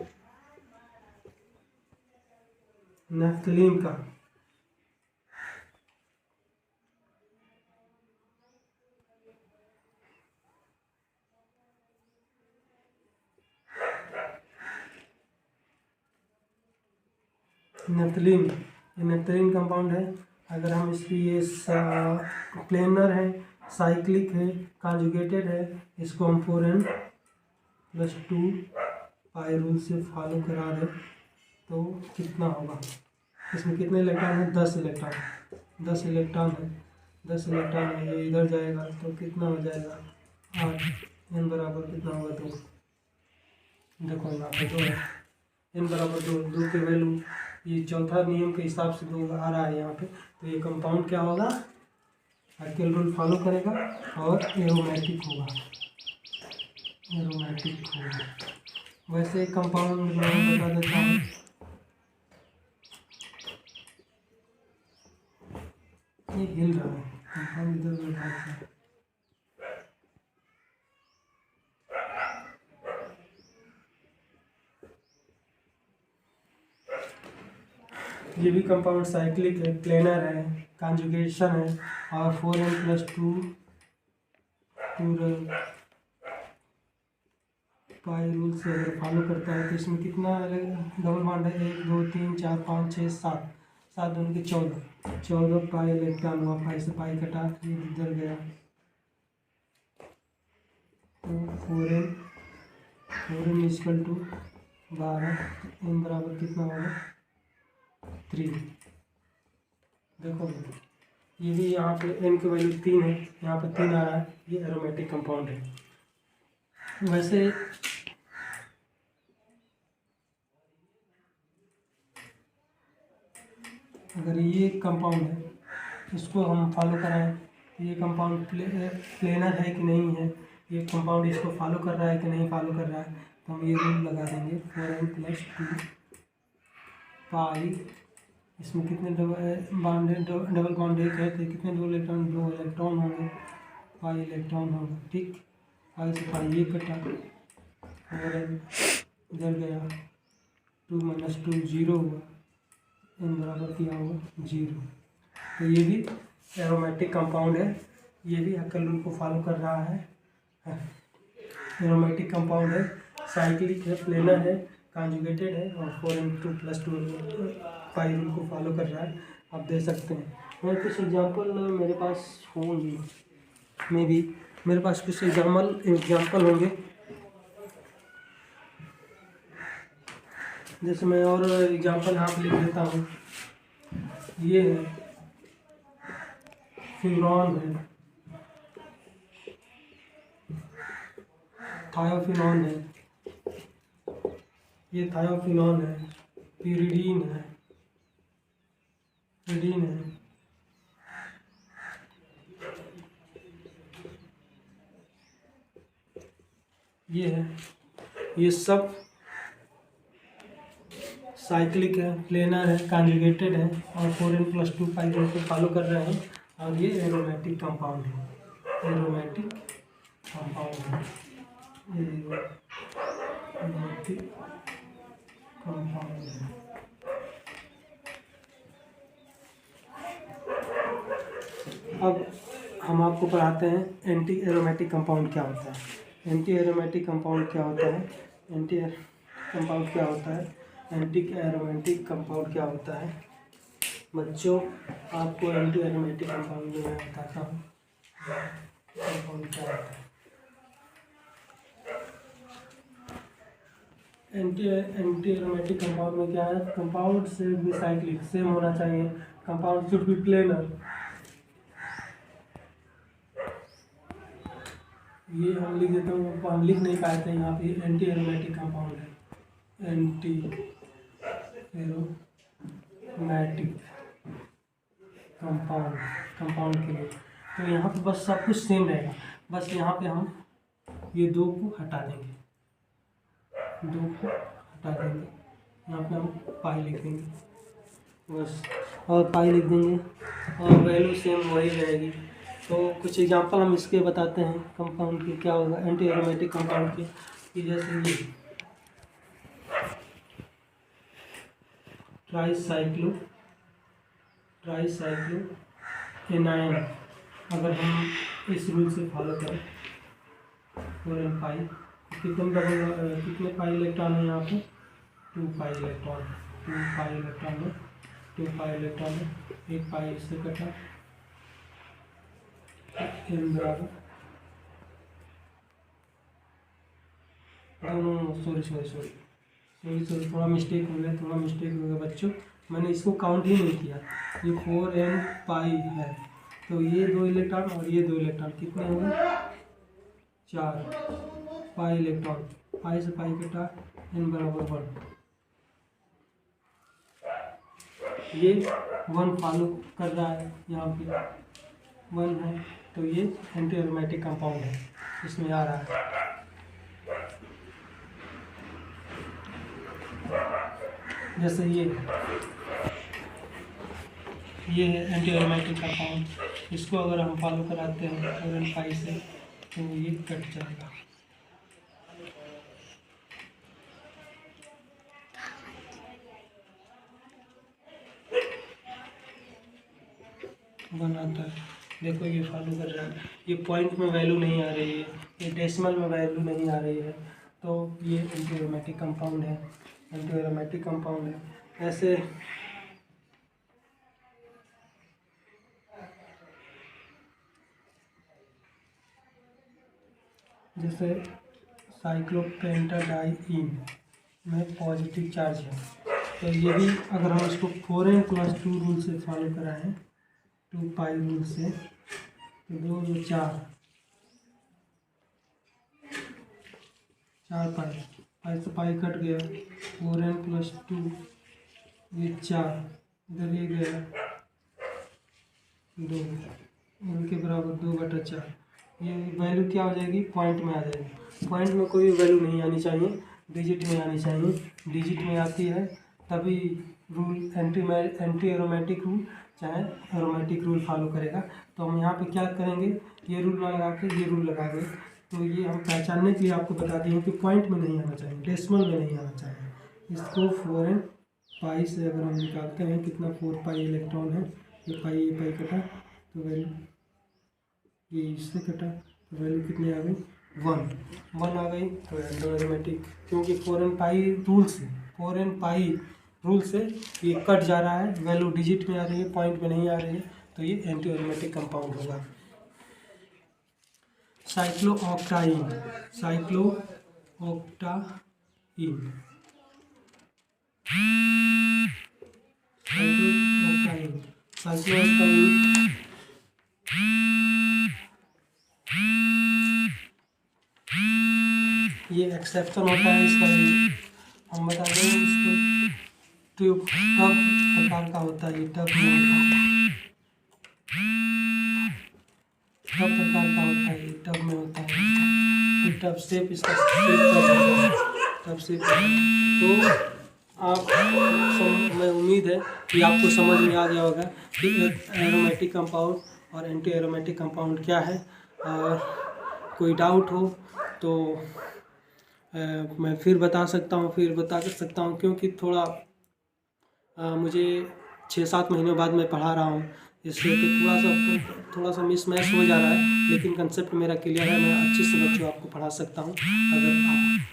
A: नैफ्थलीन का, नैफ्थलीन, ये नैफ्थलीन कंपाउंड है। अगर हम इसकी ये प्लेनर है, साइक्लिक है, कॉन्जुगेटेड है, इसको हम 4n+2 पाई रूल से फॉलो करा दें तो कितना होगा, इसमें कितने इलेक्ट्रॉन है, 10 इलेक्ट्रॉन, 10 इलेक्ट्रॉन है, 10 इलेक्ट्रॉन है, ये इधर जाएगा तो कितना हो जाएगा, 8, n बराबर कितना होगा, 2, देखो यहाँ पे 2 है, n बराबर 2, 2 की वैल्यू, ये चौथा नियम के हिसाब से 2 आ रहा है यहाँ पे, तो ये कंपाउंड क्या होगा, हार्केल रूल फॉलो करेगा और एरोमेटिक होगा, एरोमेटिक होगा। वैसे कंपाउंड मैं बता देता हूँ, ये हिल रहा है, कंपाउंड इधर उधर भाग रहा है। ये भी कंपाउंड साइक्लिक है, प्लेनर है, कॉन्जुगेशन है, और 4n+2 पाई रूल से अगर फॉलो करता है तो इसमें कितना डबल बॉन्ड है, 1 2 3 4 5 6 7, 7 दूनी के 14 पाई इलेक्ट्रॉन हुआ, पाई से पाई कटा, ये इधर गया, तो 4n इक्वल टू 12, n बराबर कितना होगा, 3। देखो ये भी यहाँ पे n की वैल्यू 3 है, यहाँ पे 3 आ रहा है, ये एरोमेटिक कंपाउंड है। वैसे अगर ये कंपाउंड है, इसको हम फॉलो कराएं तो ये कंपाउंड प्लेनर है कि नहीं है, ये कंपाउंड इसको फॉलो कर रहा है कि नहीं फॉलो कर रहा है, तो हम ये रूल लगा देंगे 4n+2 पाई, इसमें कितने बॉन्ड है, डबल बॉन्ड एक है, तो कितने 2 इलेक्ट्रॉन होंगे, पाई इलेक्ट्रॉन होगा, ठीक। पाई से पाई ये कटा, और इधर गया, 2 - 2 0 हुआ, n बराबर किया होगा 0। तो ये भी एरोमेटिक कंपाउंड है, ये भी हार्केल रूल को फॉलो कर रहा है, एरोमेटिक कंपाउंड है, साइक्लिक है, प्लेनर है, कॉन्जुगेटेड है, और 4n+2 पाई रूल को फॉलो कर रहा है, आप दे सकते हैं। और कुछ एग्जांपल मेरे पास होंगे, मेरे पास कुछ एग्जांपल होंगे, जैसे मैं और एग्जांपल यहाँ पे लिख देता हूँ। ये है फ्यूरॉन है, थायोफिनॉन है, ये थायोफिनॉन है, पिरिडीन है, पिरीडीन है, ये है, ये सब साइक्लिक है, प्लेनर है, कॉन्जुगेटेड है और 4n+2 पाई रूल को फॉलो कर रहे हैं। और ये एरोमेटिक कंपाउंड है, एरोमेटिक कंपाउंड है, एरोमेटिक कंपाउंड है। अब हम आपको पढ़ाते हैं एंटी एरोमेटिक कंपाउंड क्या होता है। एंटी एरोमेटिक कंपाउंड क्या होता है, एंटी कंपाउंड क्या होता है, एंटी एरोमेटिक कंपाउंड क्या होता है। बच्चों, आपको एंटी एरोमेटिक कंपाउंड में मैं बताता हूँ कंपाउंड क्या होता है। एंटी एरोमेटिक कंपाउंड में क्या है, कंपाउंड से भी साइक्लिक सेम होना चाहिए, कंपाउंड शुड बी प्लेनर। ये हम लिख देता हूँ, हम लिख नहीं पाए थे यहाँ पे, एंटी एरोमेटिक कंपाउंड है, एंटी एरोमेटिक कंपाउंड, कंपाउंड के लिए। तो यहाँ पे बस सब कुछ सेम रहेगा, बस यहाँ पे हम ये दो को हटा देंगे, दो को हटा देंगे, यहाँ पे हम पाई लिख देंगे बस, और पाई लिख देंगे और वैल्यू सेम वही रहेगी। तो कुछ एग्जांपल हम इसके बताते हैं कंपाउंड के क्या होगा, एंटी एरोमेटिक कंपाउंड के, कि जैसे ये ट्राईसाइक्लो एनायन, अगर हम इस रूल से फॉलो करें 4n पाई, कितने पाई इलेक्ट्रॉन है यहाँ पे, 2 पाई इलेक्ट्रॉन, 2 पाई इलेक्ट्रॉन है, 2 पाई इलेक्ट्रॉन है, एक पाई इससे कटा, n बराबर सॉरी थोड़ा मिस्टेक हो गया बच्चों, मैंने इसको काउंट ही नहीं किया। ये 4n पाई है, तो ये 2 इलेक्ट्रॉन और ये 2 इलेक्ट्रॉन कितने होंगे, 4 पाई इलेक्ट्रॉन, पाई से पाई कटा, n बराबर 1, ये 1 फॉलो कर रहा है, यहाँ पे 1 है, तो ये एंटी एरोमेटिक कंपाउंड है, इसमें आ रहा है। जैसे ये है एंटी एरोमेटिक कंपाउंड, इसको अगर हम फॉलो कराते हैं 4n पाई से तो ये कट जाएगा, बनाता है। देखो ये फॉलो कर रहा है, ये पॉइंट में वैल्यू नहीं आ रही है, ये डेसिमल में वैल्यू नहीं आ रही है, तो ये एंटी एरोमेटिक कंपाउंड है, एंटी एरोमेटिक कंपाउंड है। ऐसे जैसे साइक्लोपेंटाडाइईन में पॉजिटिव चार्ज है, तो ये भी अगर हम इसको 4n+2 रूल से फॉलो कराएं, 2 पाई रूल से, तो 2 4 पाई, पाई से पाई कट गया, 4n+2, ये 4 इधर ये गया 2, उनके बराबर 2/4, ये वैल्यू क्या हो जाएगी, पॉइंट में आ जाएगी। पॉइंट में कोई वैल्यू नहीं आनी चाहिए, डिजिट में आनी चाहिए, डिजिट में आती है तभी रूल एंटी एरोमेटिक रूल चाहे एरोमेटिक रूल फॉलो करेगा। तो हम यहाँ पे क्या करेंगे, ये रूल ना लगा के ये रूल लगा दें, तो ये हम पहचानने के लिए आपको बता दिए कि पॉइंट में नहीं आना चाहिए, डेसिमल में नहीं आना चाहिए। इसको 4n पाई से अगर हम निकालते हैं कितना, 4 पाई इलेक्ट्रॉन है, ये पाई कटा, तो वैल्यू ये इससे कटा, तो वैल्यू कितनी आ गई, 1 आ गई। तो एरोमेटिक, क्योंकि 4n पाई रूल से ये कट जा रहा है, वैल्यू डिजिट में आ रही है, पॉइंट में नहीं आ रही है, तो ये एंटी एरोमेटिक कंपाउंड होगा। साइक्लोऑक्टाइन, ये एक्सेप्शन होता है इसका, हम बता दें इसको, ट्यूब टब प्रकार का होता है, ये टब प्रकार का होता है, ये टब में होता है, तो टफ स्टेप इसका टफ स्टेप। तो आप मैं उम्मीद है कि आपको समझ में आ गया होगा कि एरोमेटिक कंपाउंड और एंटी एरोमेटिक कंपाउंड क्या है। और कोई डाउट हो तो मैं फिर बता सकता हूँ, क्योंकि थोड़ा मुझे 6-7 महीनों बाद मैं पढ़ा रहा हूँ, इसलिए तो थोड़ा सा मिस मैच हो जा रहा है, लेकिन कंसेप्ट मेरा क्लियर है। मैं अच्छे से बच्चों आपको पढ़ा सकता हूँ अगर आप